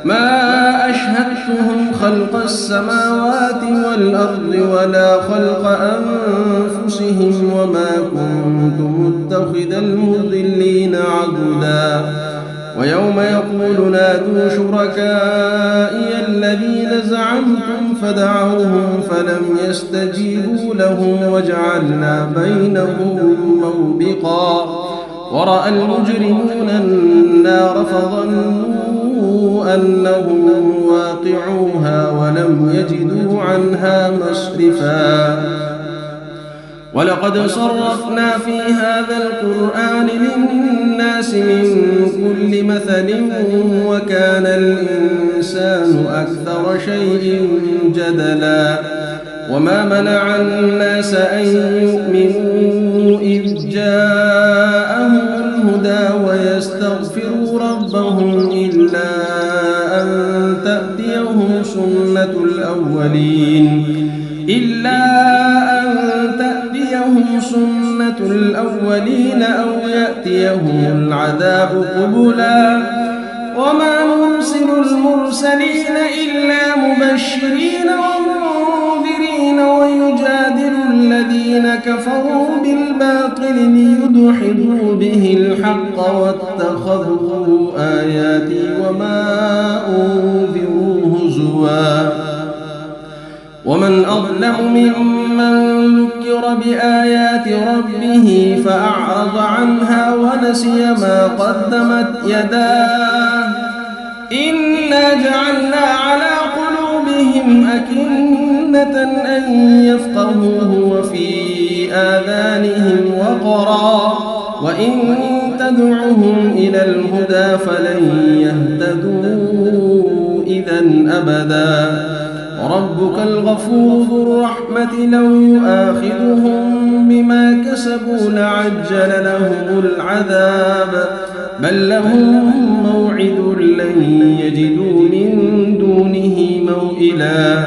ما أشهدتهم خلق السماوات والأرض ولا خلق أنفسهم وما كنت متخذ المضلين عضدا ويوم يقول نادوا شركائي الذين زعمتم فدعوهم فلم يستجيبوا لهم وجعلنا بينهم موبقا ورأى المجرمون النار فظنوا أنهم واقعوها ولم يجدوا عنها مصرفا ولقد صرفنا في هذا القرآن للناس من كل مثل وكان الإنسان أكثر شيء جدلا وما منع الناس أن يؤمنوا إذ جاءهم الهدى ويستغفروا ربهم إلا أن تأتيهم سنة الأولين أو يأتيهم العذاب قبلا وما نرسل المرسلين إلا مبشرين ومنذرين ويجادل الذين كفروا بالباطل ليدحضوا به الحق واتخذوا آياتي وما أنذروا هزوا ومن أظلم ممن ذكر بآيات ربه فأعرض عنها ونسي ما قدمت يداه إنا جعلنا على قلوبهم عليهم أكنة أن يفقهوه وفي آذانهم وقرا وإن تدعهم إلى الهدى فلن يهتدوا إذن أبدا وربك الغفور ذو الرحمة لو يؤاخذهم بما كسبوا لعجل لهم العذاب بل لهم موعد لن يجدوا من دونه موئلا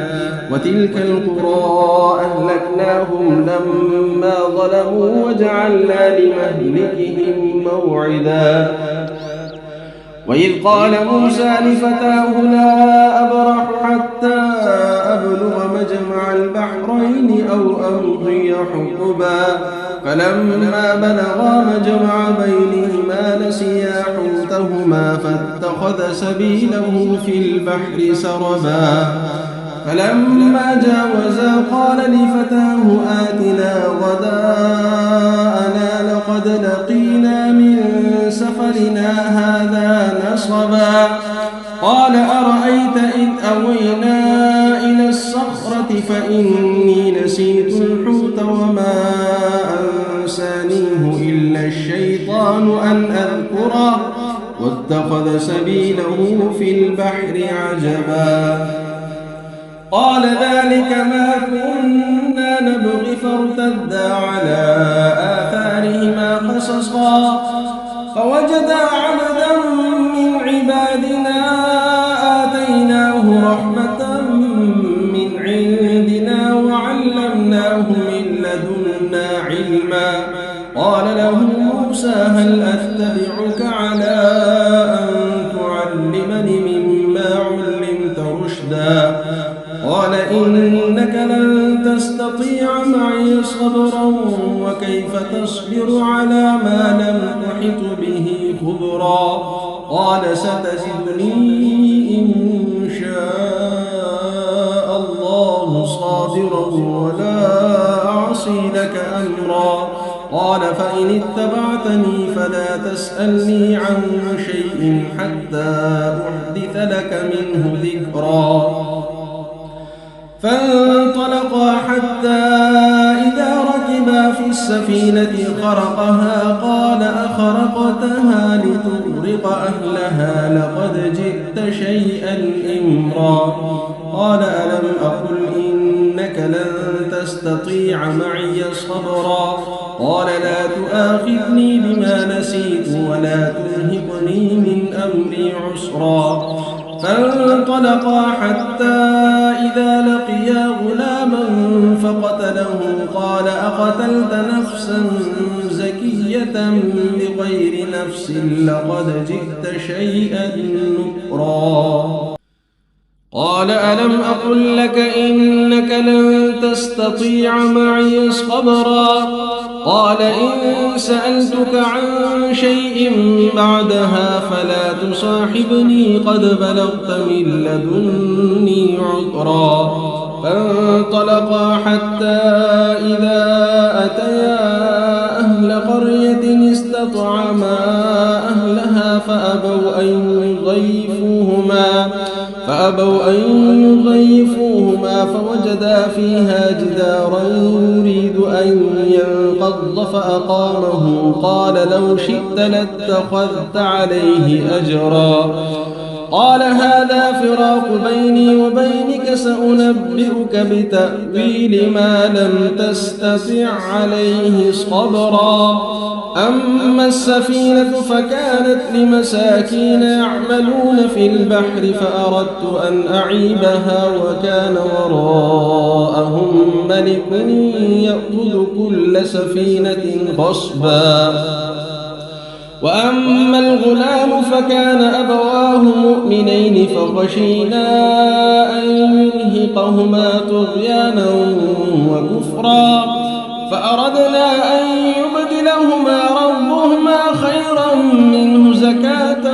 وتلك القرى أهلكناهم لما ظلموا وجعلنا لمهلكهم موعدا وإذ قال موسى لفتاه لا أبرح حتى أبلغ مجمع البحرين أو أمضي حقبا فلما بلغا مجمع بينهما نسيا حوتهما فاتخذ سبيله في البحر سربا فلما جاوزا قال لفتاه آتنا غداءنا لقد لقينا من سفرنا هذا نصبا قال أرأيت إذ أوينا إلى الصخرة فإني نسيت الحوت وما أنسانيه إلا الشيطان أن أذكره واتخذ سبيله في البحر عجبا قال ذلك ما كنا نبغي فارتدا على آثارهما قصصا فوجدا عبدا من عبادنا آتيناه رحمة من عندنا وعلمناه من لدنا علما قال له موسى هل أتبعك على أن تعلمني مما علمت رشدا قال إنك لن تستطيع معي صبرا وكيف تصبر على ما لم تحط به خبرا قال ستجدني إن شاء الله صابرا ولا أعصي لك أمرا قال فإن اتبعتني فلا تسألني عن شيء حتى أحدث لك منه ذكرا فانطلقا حتى إذا ركبا في السفينة خرقها قال أخرقتها لتغرق أهلها لقد جئت شيئا إمرا قال ألم أقل إنك لن تستطيع معي صبرا قال لا تؤاخذني بما نسيت ولا ترهقني من أمري عسرا فانطلقا حتى إذا لقيا غلاما فقتله قال أقتلت نفسا زكية بغير نفس لقد جئت شيئا نكرا قال ألم أقل لك إنك لن تستطيع معي صبرا قال إن سألتك عن شيء بعدها فلا تصاحبني قد بلغت من لدني عذرا فانطلقا حتى إذا أتيا أهل قرية استطعما أهلها فأبوا أن يضيفوهما فوجدا فيها جدارا يريد أن ينقض فأقامه قال لو شئت لاتخذت عليه أجرا قال هذا فراق بيني وبينك سأنبئك بتأويل ما لم تستطع عليه صبرا أما السفينة فكانت لمساكين يعملون في البحر فأردت أن أعيبها وكان وراءهم ملك يأخذ كل سفينة غصبا وأما الغلام فكان أبواه مؤمنين فخشينا أن يرهقهما طغيانا وكفرا فأردنا أن يبدلهما ربهما خيرا منه زكاة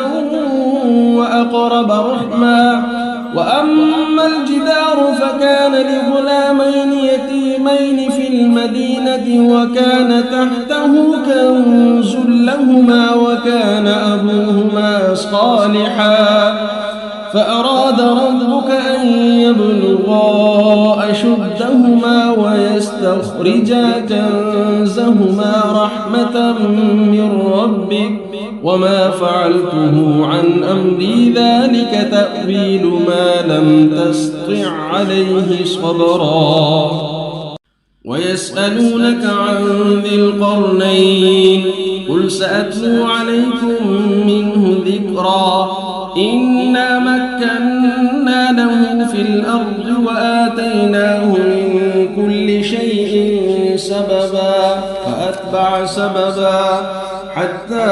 وأقرب رحما وأما الجدار فكان لغلامين يتيمين في المدينة وكان تحته كنز لهما وكان أبوهما صالحا فأراد ربك أن يبلغا أشدهما ويستخرجا كنزهما رحمة من ربك وما فعلته عن أمري ذلك تأويل ما لم تسطع عليه صبرا ويسألونك عن ذي القرنين قل سأتلو عليكم منه ذكرا إنا مكنا له في الأرض وآتيناه من كل شيء سببا فأتبع سببا حتى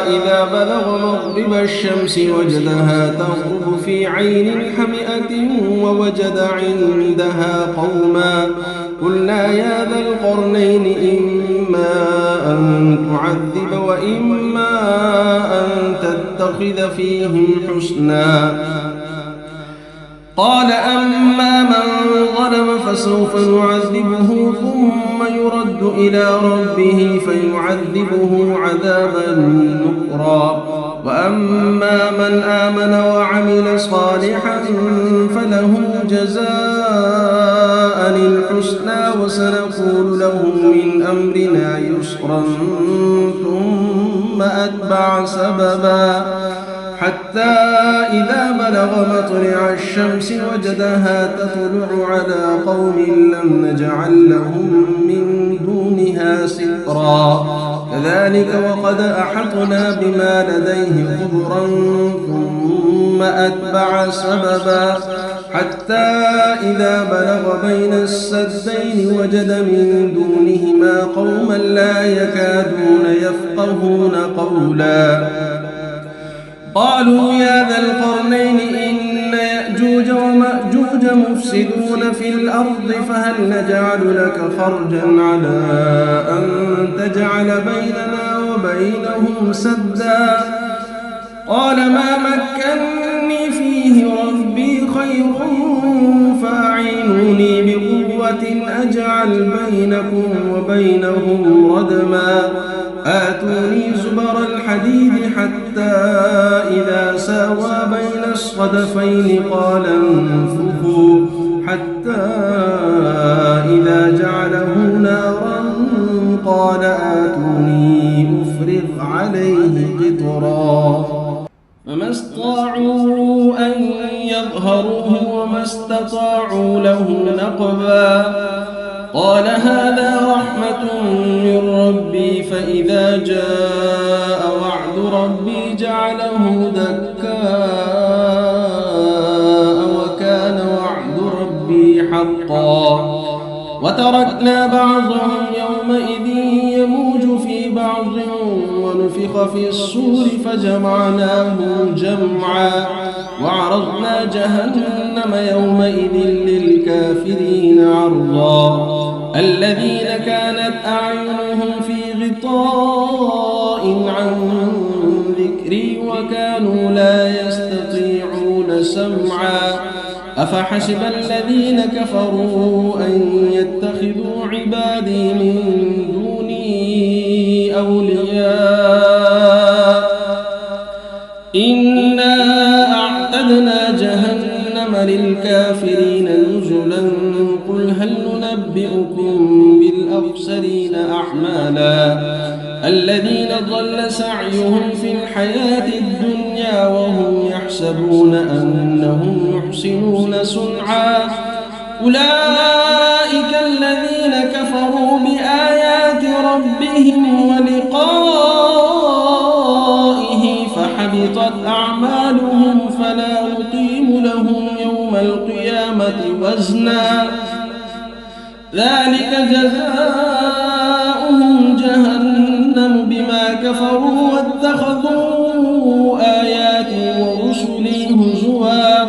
إذا بلغ مغرب الشمس وجدها تغرب في عين حمئة ووجد عندها قوما قلنا يا ذا القرنين إما أن تعذب وإما أن تتخذ فيهم حسنا قال أما من ظلم فسوف نعذبه ثم يرد إلى ربه فيعذبه عذابا نكرا وأما من آمن وعمل صالحا فله جزاء الحسنى وسنقول له من أمرنا يسرا ثم أتبع سببا حتى إذا بلغ مطلع الشمس وجدها تطلع على قوم لم نجعل لهم من دونها سترا كذلك وقد أحطنا بما لديه خبرا ثم أتبع سببا حتى إذا بلغ بين السدين وجد من دونهما قوما لا يكادون يفقهون قولا قالوا يا ذا القرنين إن يأجوج ومأجوج مفسدون في الأرض فهل نجعل لك خرجا على أن تجعل بيننا وبينهم سدا قال ما مكني فيه ربي خير فأعينوني بقوة أجعل بينكم وبينهم ردما آتوني زبر الحديد حتى إذا ساوى بين الصدفين قال انفخوا حتى إذا جعله نارا قال آتوني أفرغ عليه قطرا فما استطاعوا أن يظهروه وما استطاعوا له نقبا قال هذا رحمة من ربي فإذا جاء وعد ربي جعله دكاء وكان وعد ربي حقا وتركنا بعضهم يومئذ يموج في بعض ونفخ في الصور فجمعناهم جمعا وعرضنا جهنم يومئذ للكافرين عرضا الذين كانت أعينهم في غطاء عن ذكري وكانوا لا يستطيعون سمعا أفحسب الذين كفروا أن يتخذوا عبادي من دوني أولياء إنا أعتدنا جهنم للكافرين نزلا قل هل ننبئكم بالأخسرين أعمالا الذين ضل سعيهم في الحياة الدنيا وهم يحسبون أنهم يحسنون صنعا أولئك الذين كفروا بآيات ربهم ولقائه فحبطت أعمالهم فلا نقيم لهم يوم القيامة وزنا ذلك جزاؤهم جهنم بما كفروا واتخذوا آياتي ورسلي هزوا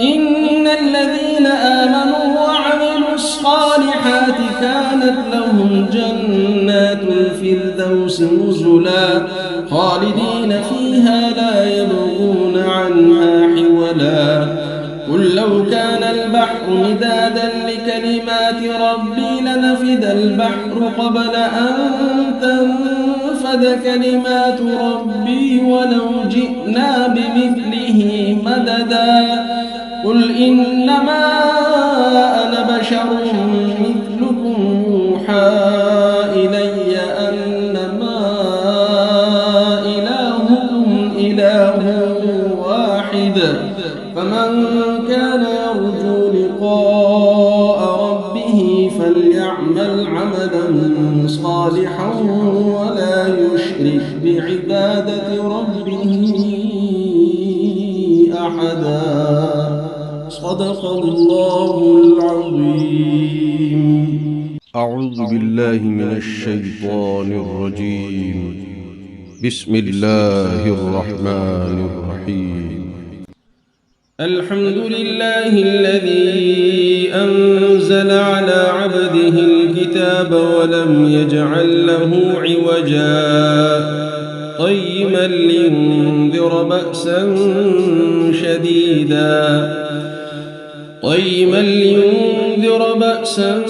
إن الذين آمنوا وعملوا الصالحات كانت لهم جنات الفردوس نزلا خالدين فيها لا يبغون عنها حولا قل لو كان البحر مدادا لكلمات ربي لنفد البحر قبل أن تنفد كلمات ربي ولو جئنا بمثله قل إنما أنا بشر مثلكم يوحى إلي أنما إلهكم إله واحد فمن كان يرجو لقاء ربه فليعمل عملا صالحا ولا يشرك بعبادة ربه أحدا. صدق الله العظيم. أعوذ بالله من الشيطان الرجيم. بسم الله الرحمن الرحيم. الحمد لله الذي أنزل على عبده الكتاب ولم يجعل له عوجا قيما لينذر بأسا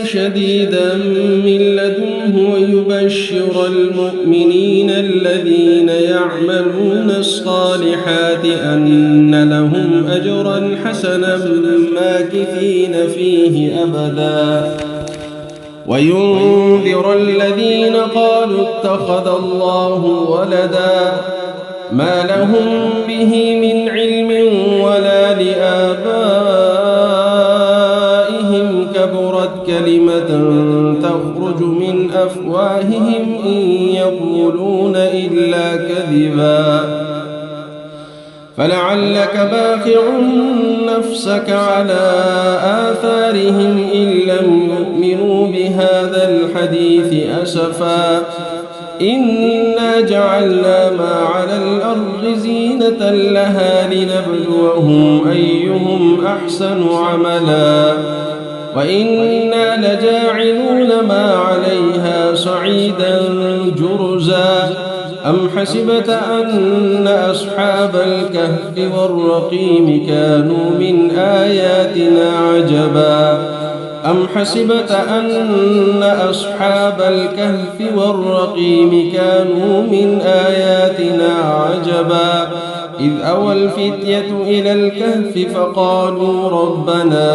شديدا من لدنه ويبشر المؤمنين الذين يعملون الصالحات أن لهم أجرا حسنا ماكثين فيه أبدا وينذر الذين قالوا اتخذ الله ولدا ما لهم به من علم ولا لآبائهم كبرت كلمة تخرج من أفواههم إن يقولون إلا كذبا فلعلك باخع نفسك على آثارهم إن لم يؤمنوا بهذا الحديث أسفا إنا جعلنا ما على الأرض زينة لها لنبلوهم أيهم أحسن عملا وإنا لجاعلون ما عليها صعيدا جرزا أم حسبت أن أصحاب الكهف والرقيم كانوا من آياتنا عجبا أم حسبت أن أصحاب الكهف والرقيم كانوا من آياتنا عجبا إذ أوى الفتية إلى الكهف فقالوا ربنا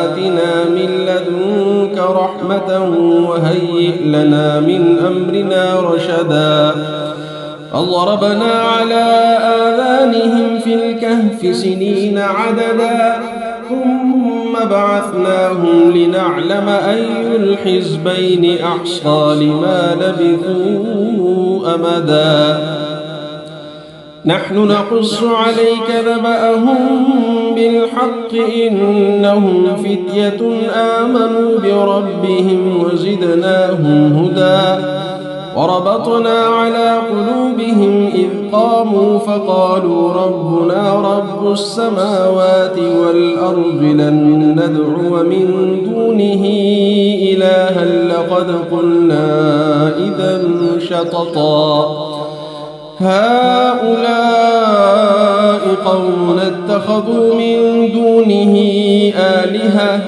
آتنا من لدنك رحمة وهيئ لنا من أمرنا رشدا فضربنا على آذانهم في الكهف سنين عددا ثم بعثناهم لنعلم أي الحزبين أحصى لما لبثوا أمدا نحن نقص عليك نبأهم بالحق إنهم فتية آمنوا بربهم وزدناهم هدى وربطنا على قلوبهم إذ قاموا فقالوا ربنا رب السماوات والأرض لن ندعو من دونه إلها لقد قلنا إذا شططا هؤلاء قوم اتخذوا من دونه آلهة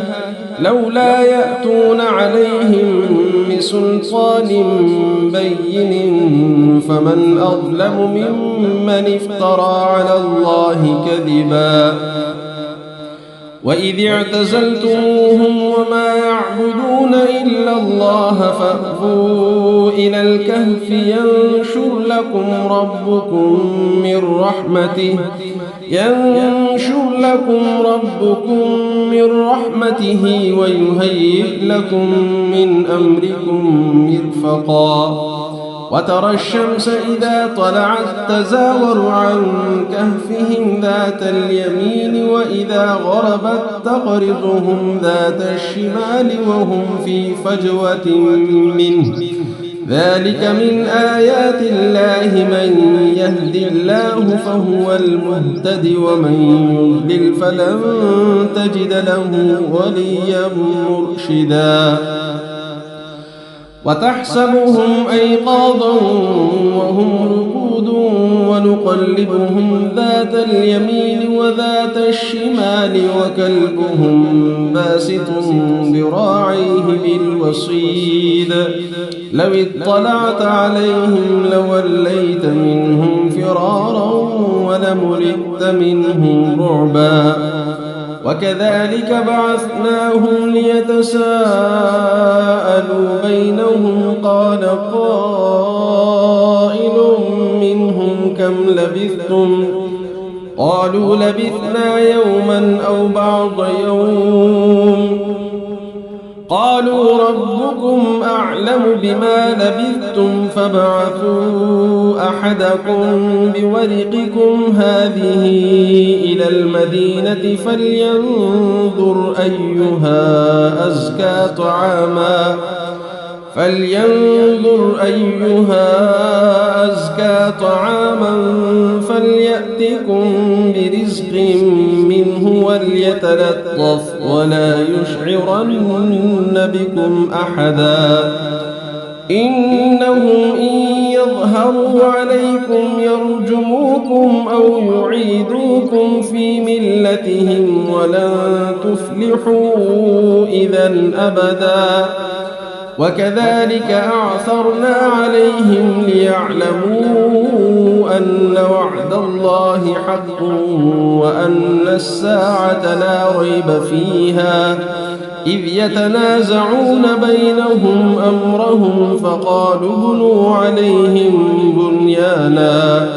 لولا يأتون عليهم بسلطان بين فمن أظلم ممن افترى على الله كذبا وإذ اعتزلتموهم وما يعبدون إلا الله فأووا إلى الكهف ينشر لكم ربكم من رحمته ويهيئ لكم من أمركم مرفقا وترى الشمس إذا طلعت تزاور عن كهفهم ذات اليمين وإذا غربت تقرضهم ذات الشمال وهم في فجوة منه ذلك من آيات الله من يهد الله فهو المهتد ومن يضلل فلن تجد له وليا مرشدا وتحسبهم أيقاظا وهم رقود ونقلبهم ذات اليمين وذات الشمال وكلبهم باسط ذراعيه بالوصيد لو اطلعت عليهم لوليت منهم فرارا ولملئت منهم رعبا وكذلك بعثناهم ليتساءلوا بينهم قال قائل منهم كم لبثتم قالوا لبثنا يوما أو بعض يوم قالوا ربكم أعلم بما لبثتم فابعثوا أحدكم بورقكم هذه إلى المدينة فلينظر أيها أزكى طعاما فليأتكم برزق منه وليتلطف ولا يشعرن بكم أحدا إنهم إن يظهروا عليكم يرجموكم أو يعيدوكم في ملتهم ولن تفلحوا إذا أبدا وكذلك أعثرنا عليهم ليعلموا أن وعد الله حق وأن الساعة لا ريب فيها إذ يتنازعون بينهم أمرهم فقالوا ابنوا عليهم بنيانا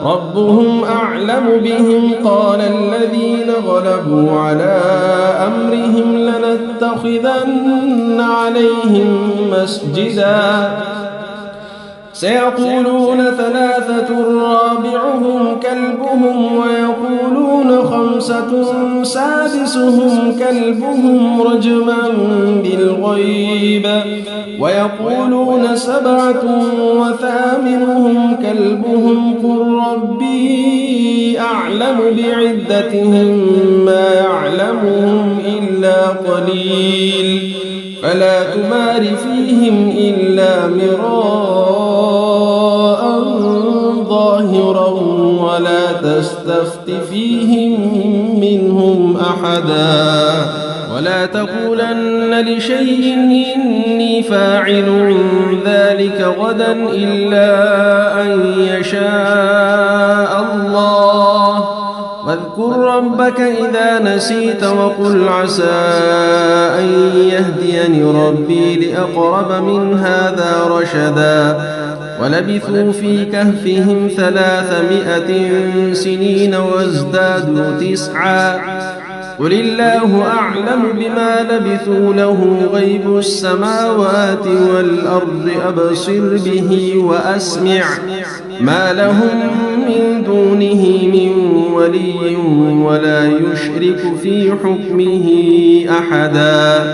ربهم أعلم بهم قال الذين غلبوا على أمرهم لنتخذن عليهم مسجدا سيقولون ثلاثة رابعهم كلبهم ويقولون خمسة سادسهم كلبهم رجما بالغيب ويقولون سبعة وثامنهم كلبهم قل ربي أعلم بعدتهم ما يعلمهم إلا قليل فلا تمار فيهم إلا مراء ظاهرا ولا تستفت فيهم منهم أحدا ولا تقولن لشيء إني فاعل ذلك غدا إلا أن يشاء الله واذكر ربك إذا نسيت وقل عسى أن يهديني ربي لأقرب من هذا رشدا ولبثوا في كهفهم 300 سنين وازدادوا 9 قل الله أعلم بما لبثوا له غيب السماوات والأرض أبصر به وأسمع ما لهم من دونه من ولي ولا يشرك في حكمه أحدا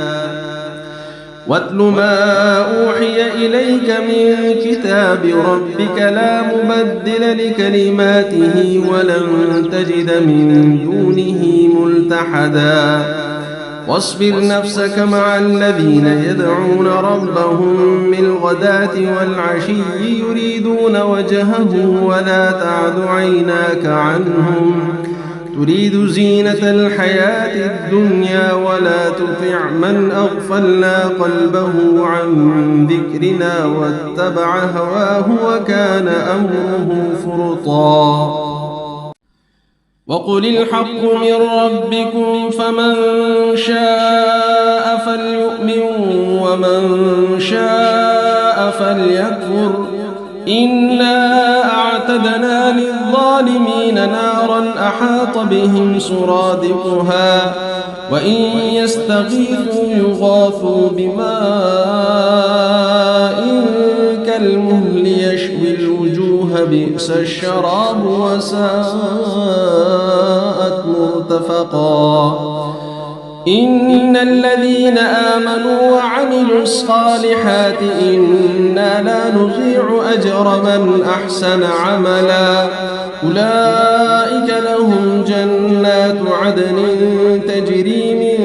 واتل ما أوحي إليك من كتاب ربك لا مبدل لكلماته ولن تجد من دونه ملتحدا واصبر نفسك مع الذين يدعون ربهم بالغداة والعشي يريدون وجهه ولا تعد عيناك عنهم تريد زينة الحياة الدنيا ولا تطع من أغفلنا قلبه عن ذكرنا واتبع هواه وكان أمره فرطا وقل الحق من ربكم فمن شاء فليؤمن ومن شاء فليكفر إنا أعتدنا للظالمين نارا أحاط بهم سرادقها وإن يستغيثوا يغاثوا بماء كالمهل يشوي الوجوه بئس الشراب وساءت مرتفقا إن الذين آمنوا وعملوا الصالحات إنا لا نضيع أجر من أحسن عملا أولئك لهم جنات عدن تجري من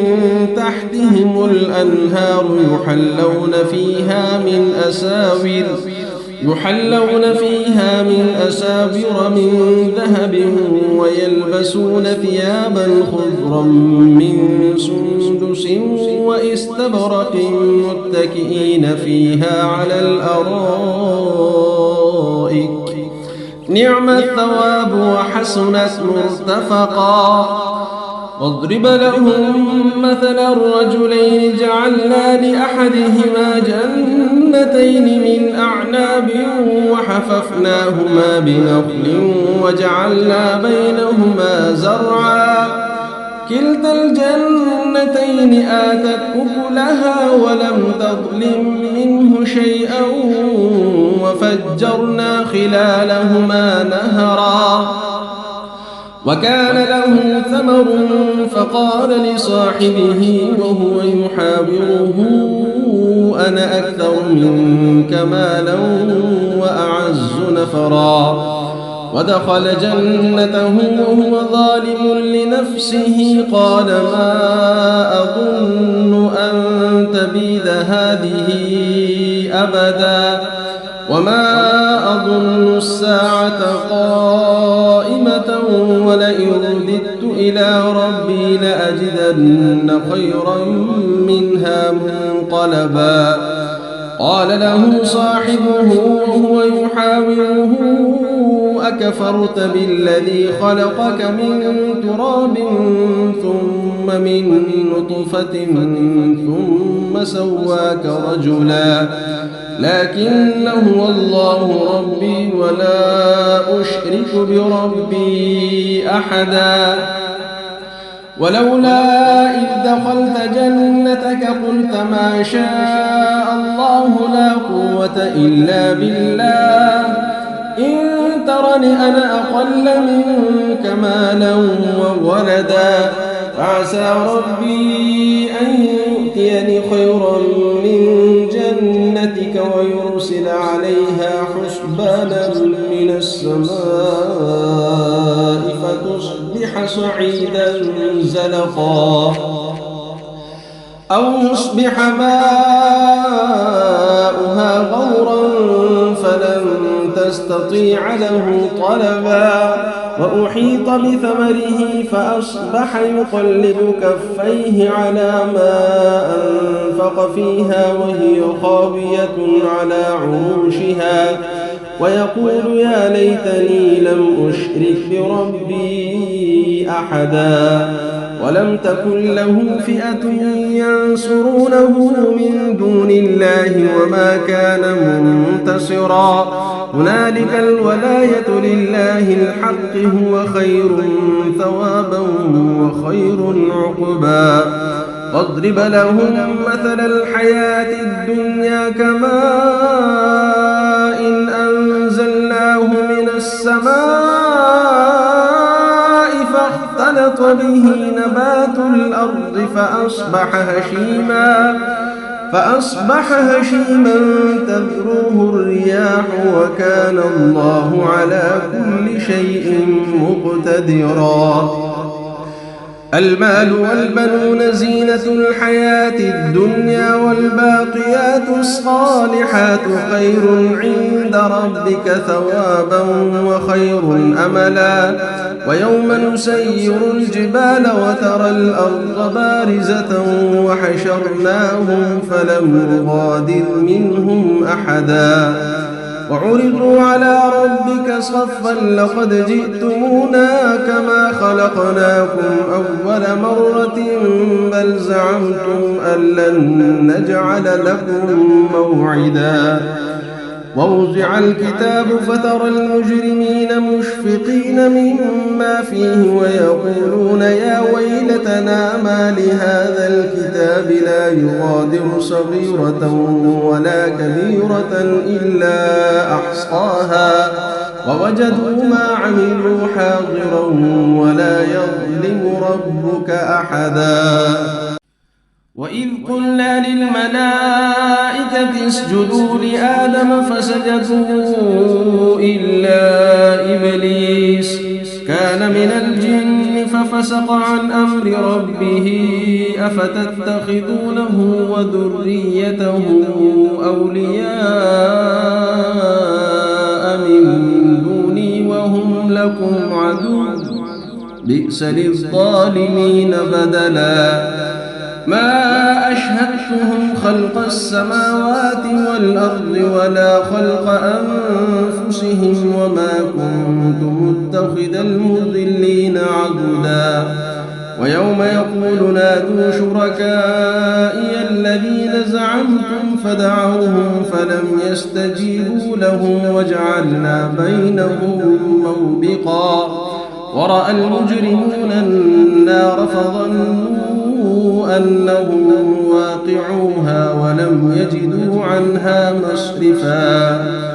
تحتهم الأنهار يحلون فيها من أساور من ذهب ويلبسون ثيابا خضرا من سندس واستبرق متكئين فيها على الأرائك نعم الثواب وحسنت مرتفقا واضرب لهم مثلا الرجلين جعلنا لأحدهما جنتين من أعناب وحففناهما بنخل وجعلنا بينهما زرعا كلتا الجنتين آتت أكلها ولم تظلم منه شيئا وفجرنا خلالهما نهرا وكان له ثمر فقال لصاحبه وهو يحاوره أنا أكثر منك مالا وأعز نفرا ودخل جنته وهو ظالم لنفسه قال ما أظن أن تبيد هذه أبدا وما أظن الساعة قائمة ولئن رددت إلى ربي لأجدن خيرا منها منقلبا قال له صاحبه وهو يحاوره أكفرت بالذي خلقك من تراب ثم من نطفة ثم سواك رجلا لكن هو الله ربي ولا أشرك بربي أحدا ولولا إذ دخلت جنتك قلت ما شاء الله لا قوة إلا بالله إن ترني أنا أقل منك مالا وولدا فعسى ربي أن يؤتيني خيرا من جنتك ويرسل عليها حسبانا من السماء فتصبح صعيدا زلقا أو يصبح ماؤها غورا فلن تستطيع له طلبا وأحيط بثمره فأصبح يقلب كفيه على ما أنفق فيها وهي خاوية على عروشها ويقول يا ليتني لم أشرك بربي أحدا ولم تكن له فئة ينصرونه من دون الله وما كان منتصرا هنالك الولاية لله الحق هو خير ثوابا وخير عقبا واضرب لهم مثل الحياة الدنيا كماء إن أنزلناه من السماء فاختلط به نبات الأرض فأصبح هشيما تذروه الرياح وكان الله على كل شيء مقتدرا المال والبنون زينة الحياة الدنيا والباقيات الصالحات خير عند ربك ثوابا وخير أملا ويوم نسير الجبال وترى الأرض بارزة وحشرناهم فلم نغادر منهم أحدا وعرضوا على ربك صفا لقد جئتمونا كما خلقناكم أول مرة بل زعمتم أن لن نجعل لكم موعدا ووضع الكتاب فترى المجرمين مشفقين مما فيه ويقولون يا ويلتنا ما لهذا الكتاب لا يغادر صغيرة ولا كبيرة إلا أحصاها ووجدوا ما عملوا حاضرا ولا يظلم ربك أحدا وإذ قلنا للملائكة اسجدوا لآدم فسجدوا إلا إبليس كان من الجن ففسق عن أمر ربه أفتتخذونه وذريته أولياء من دوني وهم لكم عدو بئس للظالمين بدلا ما أشهدتهم خلق السماوات والأرض ولا خلق أنفسهم وما كنت متخذ المضلين عضدا ويوم يقول نادوا شركائي الذين زعمتم فدعوهم فلم يستجيبوا لهم وجعلنا بينهم موبقا ورأى المجرمون النار فظنوا أنهم واقعوها ولم يجدوا عنها مصرفا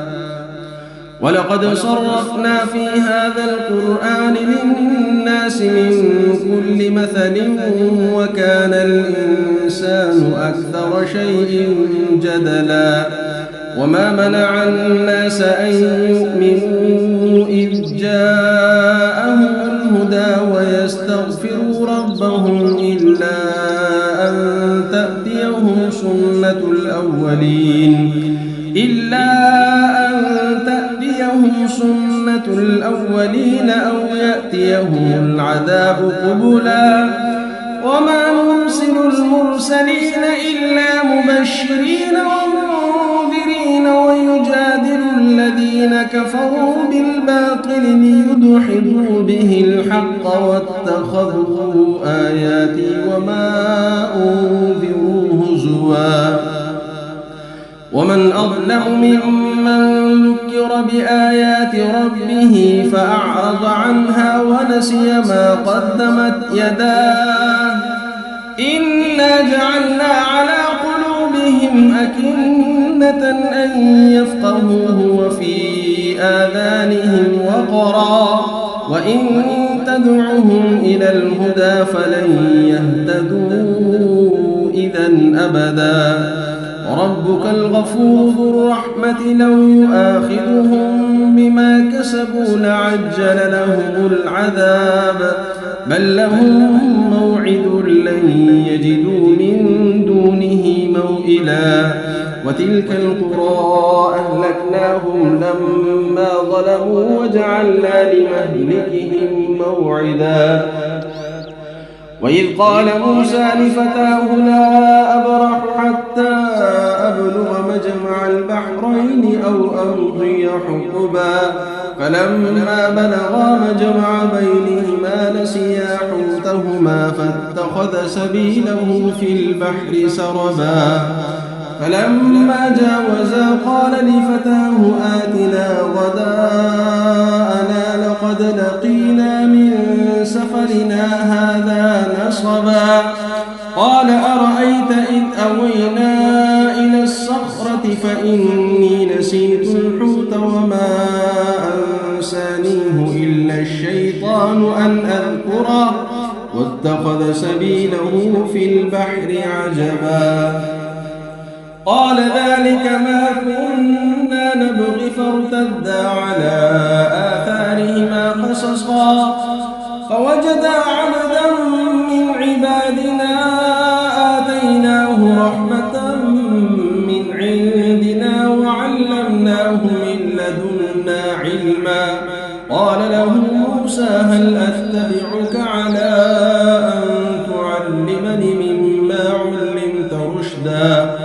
ولقد صرفنا في هذا القرآن للناس من كل مثل وكان الإنسان أكثر شيء جدلا وما منع الناس أن يؤمنوا إذ جاءهم الهدى ويستغفروا ربهم إلا أن تأتيهم سنة الأولين أو يأتيهم العذاب قبلا وما نرسل المرسلين إلا مبشرين ومنذرين ويجادل الذين كفروا بالباطل ليدحضوا به الحق واتخذوا آياتي وما أنذروا هزوا ومن أظلم ممن ذكر بآيات ربه فأعرض عنها ونسي ما قدمت يداه إنا جعلنا على قلوبهم أكنة أن يفقهوه وفي آذانهم وقرا وإن تدعهم إلى الهدى فلن يهتدوا إذن أبدا وربك الغفور ذو الرحمة لو يؤاخذهم بما كسبوا لعجل لهم العذاب بل لهم موعد لن يجدوا من دونه موئلا وتلك القرى أهلكناهم لما ظلموا وجعلنا لمهلكهم موعدا وإذ قال موسى لفتاه لا أبرح حتى أبلغ مجمع البحرين أو أمضي حقبا فلما بلغا مجمع بينهما نسيا حوتهما فاتخذ سبيله في البحر سربا فلما جاوزا قال لفتاه آتنا غداءنا لقد لقينا من سفرنا هذا نصبا قال أرأيت إذ أوينا إلى الصخرة فإني نسيت الحوت وما أنسانيه إلا الشيطان أن أذكره واتخذ سبيله في البحر عجبا قال ذلك ما كنا نبغي فارتدا على آثارهما قصصا فوجدا عبدا من عبادنا آتيناه رحمة من عندنا وعلمناه من لدنا علما قال له موسى هل أتبعك على أن تعلمني مما علمت رشدا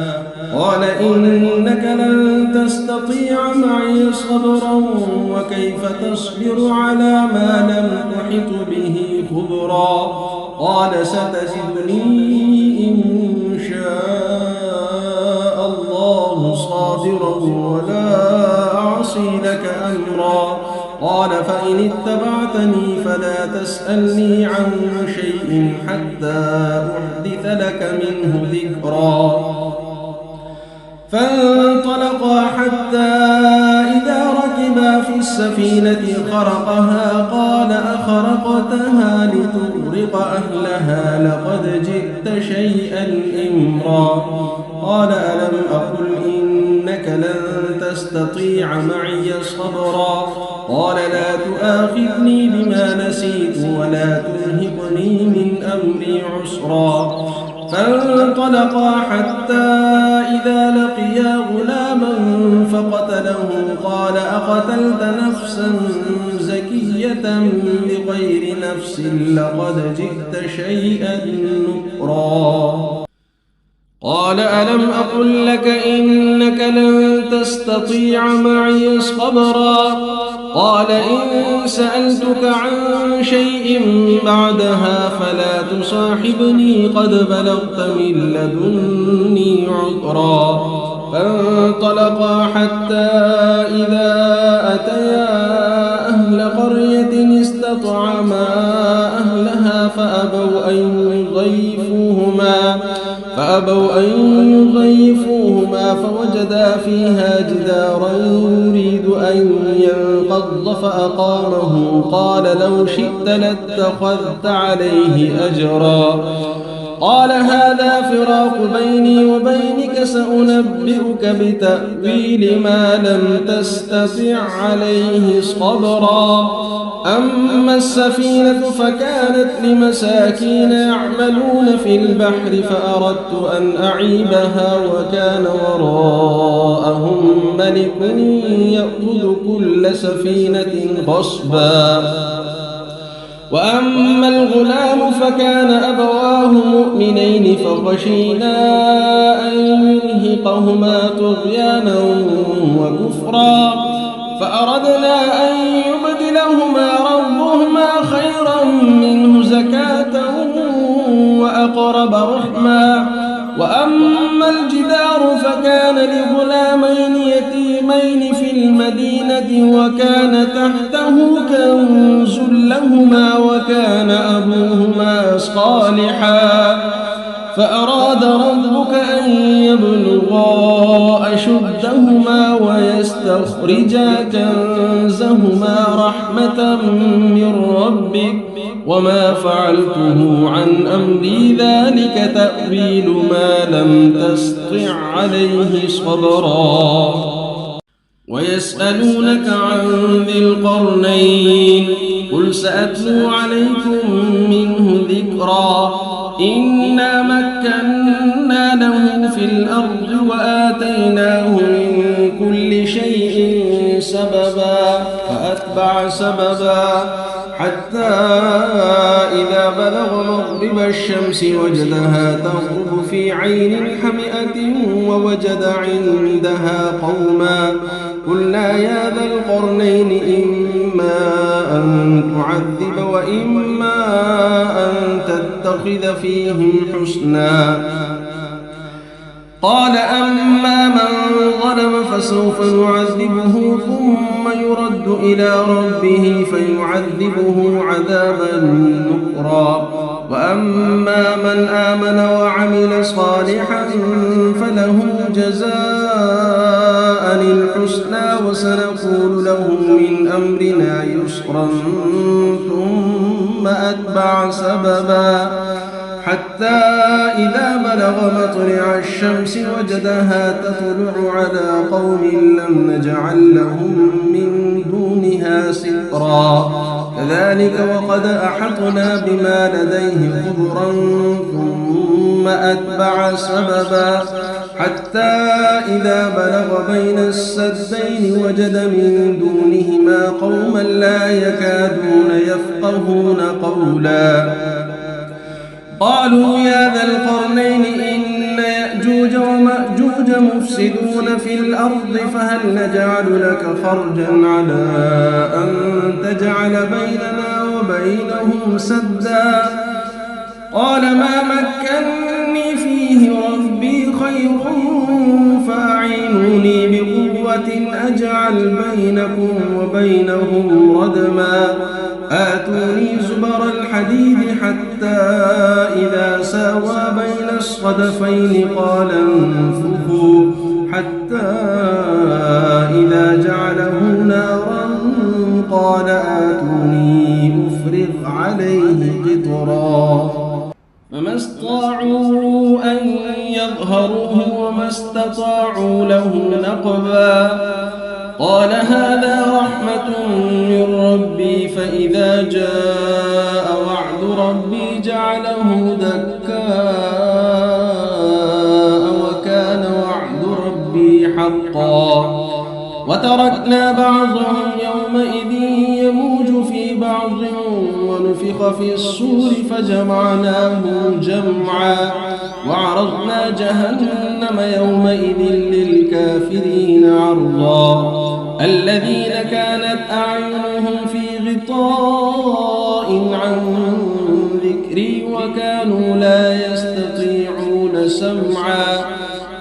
قال إنك لن تستطيع معي صبرا وكيف تصبر على ما لم تحط به خبرا قال ستجدني إن شاء الله صابرا ولا أعصي لك أمرا قال فإن اتبعتني فلا تسألني عن شيء حتى أحدث لك منه ذكرا فانطلقا حتى إذا ركبا في السفينة خرقها قال أخرقتها لتغرق أهلها لقد جئت شيئا إمرا قال ألم أقل إنك لن تستطيع معي صبرا قال لا تؤاخذني بما نسيت ولا ترهقني من أمري عسرا فانطلقا حتى إذا لقيا غلاما فقتله قال أقتلت نفسا زكية بغير نفس لقد جئت شيئا نكرا قال ألم أقل لك إنك لن تستطيع معي صبرا قال إن سألتك عن شيء بعدها فلا تصاحبني قد بلغت من لدني عذرا. فانطلقا حتى إذا أتيا أهل قرية استطعما أهلها فأبوا أن يضيفوهما فوجدا فيها جدارا يريد أن ينقض فأقامه. قال لو شئت لاتخذت عليه أجرا. قال هذا فراق بيني وبينك سأنبئك بتأويل ما لم تستطع عليه صبرا. أما السفينة فكانت لمساكين يعملون في البحر فأردت أن أعيبها وكان وراءهم ملك يأخذ كل سفينة غصبا. وأما الغلام فكان أبواه مؤمنين فخشينا أن يرهقهما طغيانا وكفرا فأردنا أن يبدلهما ربهما خيرا منه زكاة وأقرب رحما. وأما الجدار فكان لغلامين يتيمين في المدينة وكان تحته كنز لهما وكان أبوهما صالحا فأراد ربك أن يبلغا أشدهما ويستخرجا كنزهما رحمة من ربك وما فعلته عن أمري ذلك تأويل ما لم تسطع عليه صبرا. ويسألونك عن ذي القرنين قل سأتلو عليكم منه ذكرا. إنا مكنا له في الأرض وآتيناه من كل شيء سببا فأتبع سببا حتى إذا بلغ مغرب الشمس وجدها تغرب في عين حمئة ووجد عندها قوما قلنا يا ذا القرنين إما أن تعذب وإما أن تتخذ فيهم حسنا. قال أما من ظلم فسوف نعذبه ثم يرد إلى ربه فيعذبه عذابا نكرا. وأما من آمن وعمل صالحا فله جزاء الحسنى وسنقول له من أمرنا يسرا ثم أتبع سببا حتى إذا بلغ مطلع الشمس وجدها تطلع على قوم لم نجعل لهم من دونها سترا. كذلك وقد أحطنا بما لديه خبرا ثم أتبع سببا حتى إذا بلغ بين السدين وجد من دونهما قوما لا يكادون يفقهون قولا. قالوا يا ذا القرنين إن يأجوج ومأجوج مفسدون في الأرض فهل نجعل لك خرجا على أن تجعل بيننا وبينهم سدا. قال ما مكني فيه ربي خير فأعينوني بقوة أجعل بينكم وبينهم ردما. آتوني زبر الحديد حتى إذا ساوى بين الصدفين قال انفخوا حتى إذا جعله نارا قال آتوني أفرغ عليه قطرا. فما استطاعوا أن يظهروه وما استطاعوا له نقبا. قال هذا رحمة من ربي فإذا جاء وعد ربي جعله دكاء وكان وعد ربي حقا. وتركنا بعضهم يومئذ يموج في بعض ونفخ في الصور فجمعناه جمعا وعرضنا جهنم يومئذ للكافرين عرضا. الذين كانت أعينهم في غطاء عن ذكري وكانوا لا يستطيعون سمعا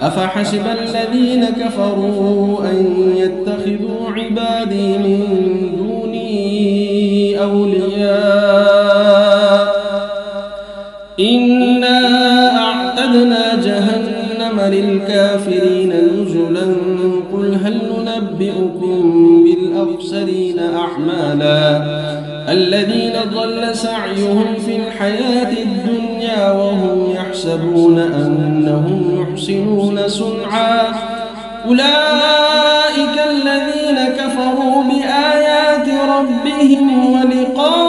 أفحسب الذين كفروا أن يتخذوا عبادي من دوني أولياء إنا أعتدنا جهنم للكافرين نزلا قل هل ننبئكم بالأخسرين أعمالا الذين ضل سعيهم في الحياة الدنيا وهم يحسبون أنهم يحسنون صنعا أولئك الذين كفروا بآيات ربهم ولقائه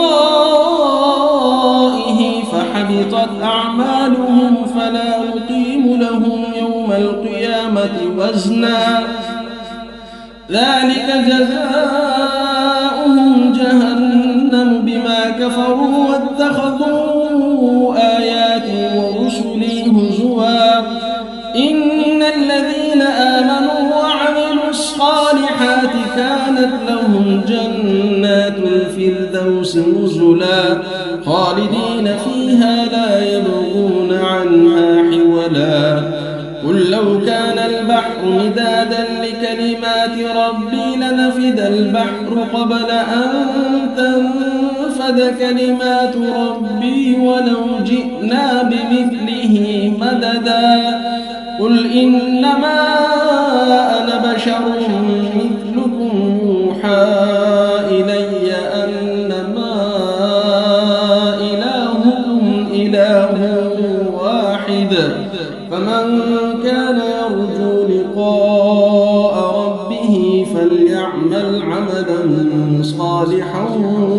فحبطت أعمالهم فلا نقيم لهم يوم القيامة وزنا ذلك جزاؤهم جهنم بما كفروا واتخذوا آياتي ورسلي هزوا إن الذين آمنوا وعملوا الصالحات كانت لهم جنات الفردوس نزلا خالدين فيها لا يبغون عنها حولا قل لو كان البحر مدادا لكلمات ربي لنفد البحر قبل أن تنفد كلمات ربي ولو جئنا بمثله مددا قل إنما أنا بشر مثلكم يوحى إلي أنما إلهكم إله واحد فمن كان يرجو لقاء ربه فليعمل عملا صالحا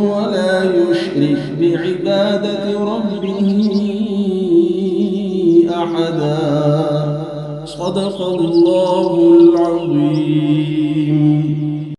ولا يشرك بعبادة ربه أحدا صدق الله العظيم.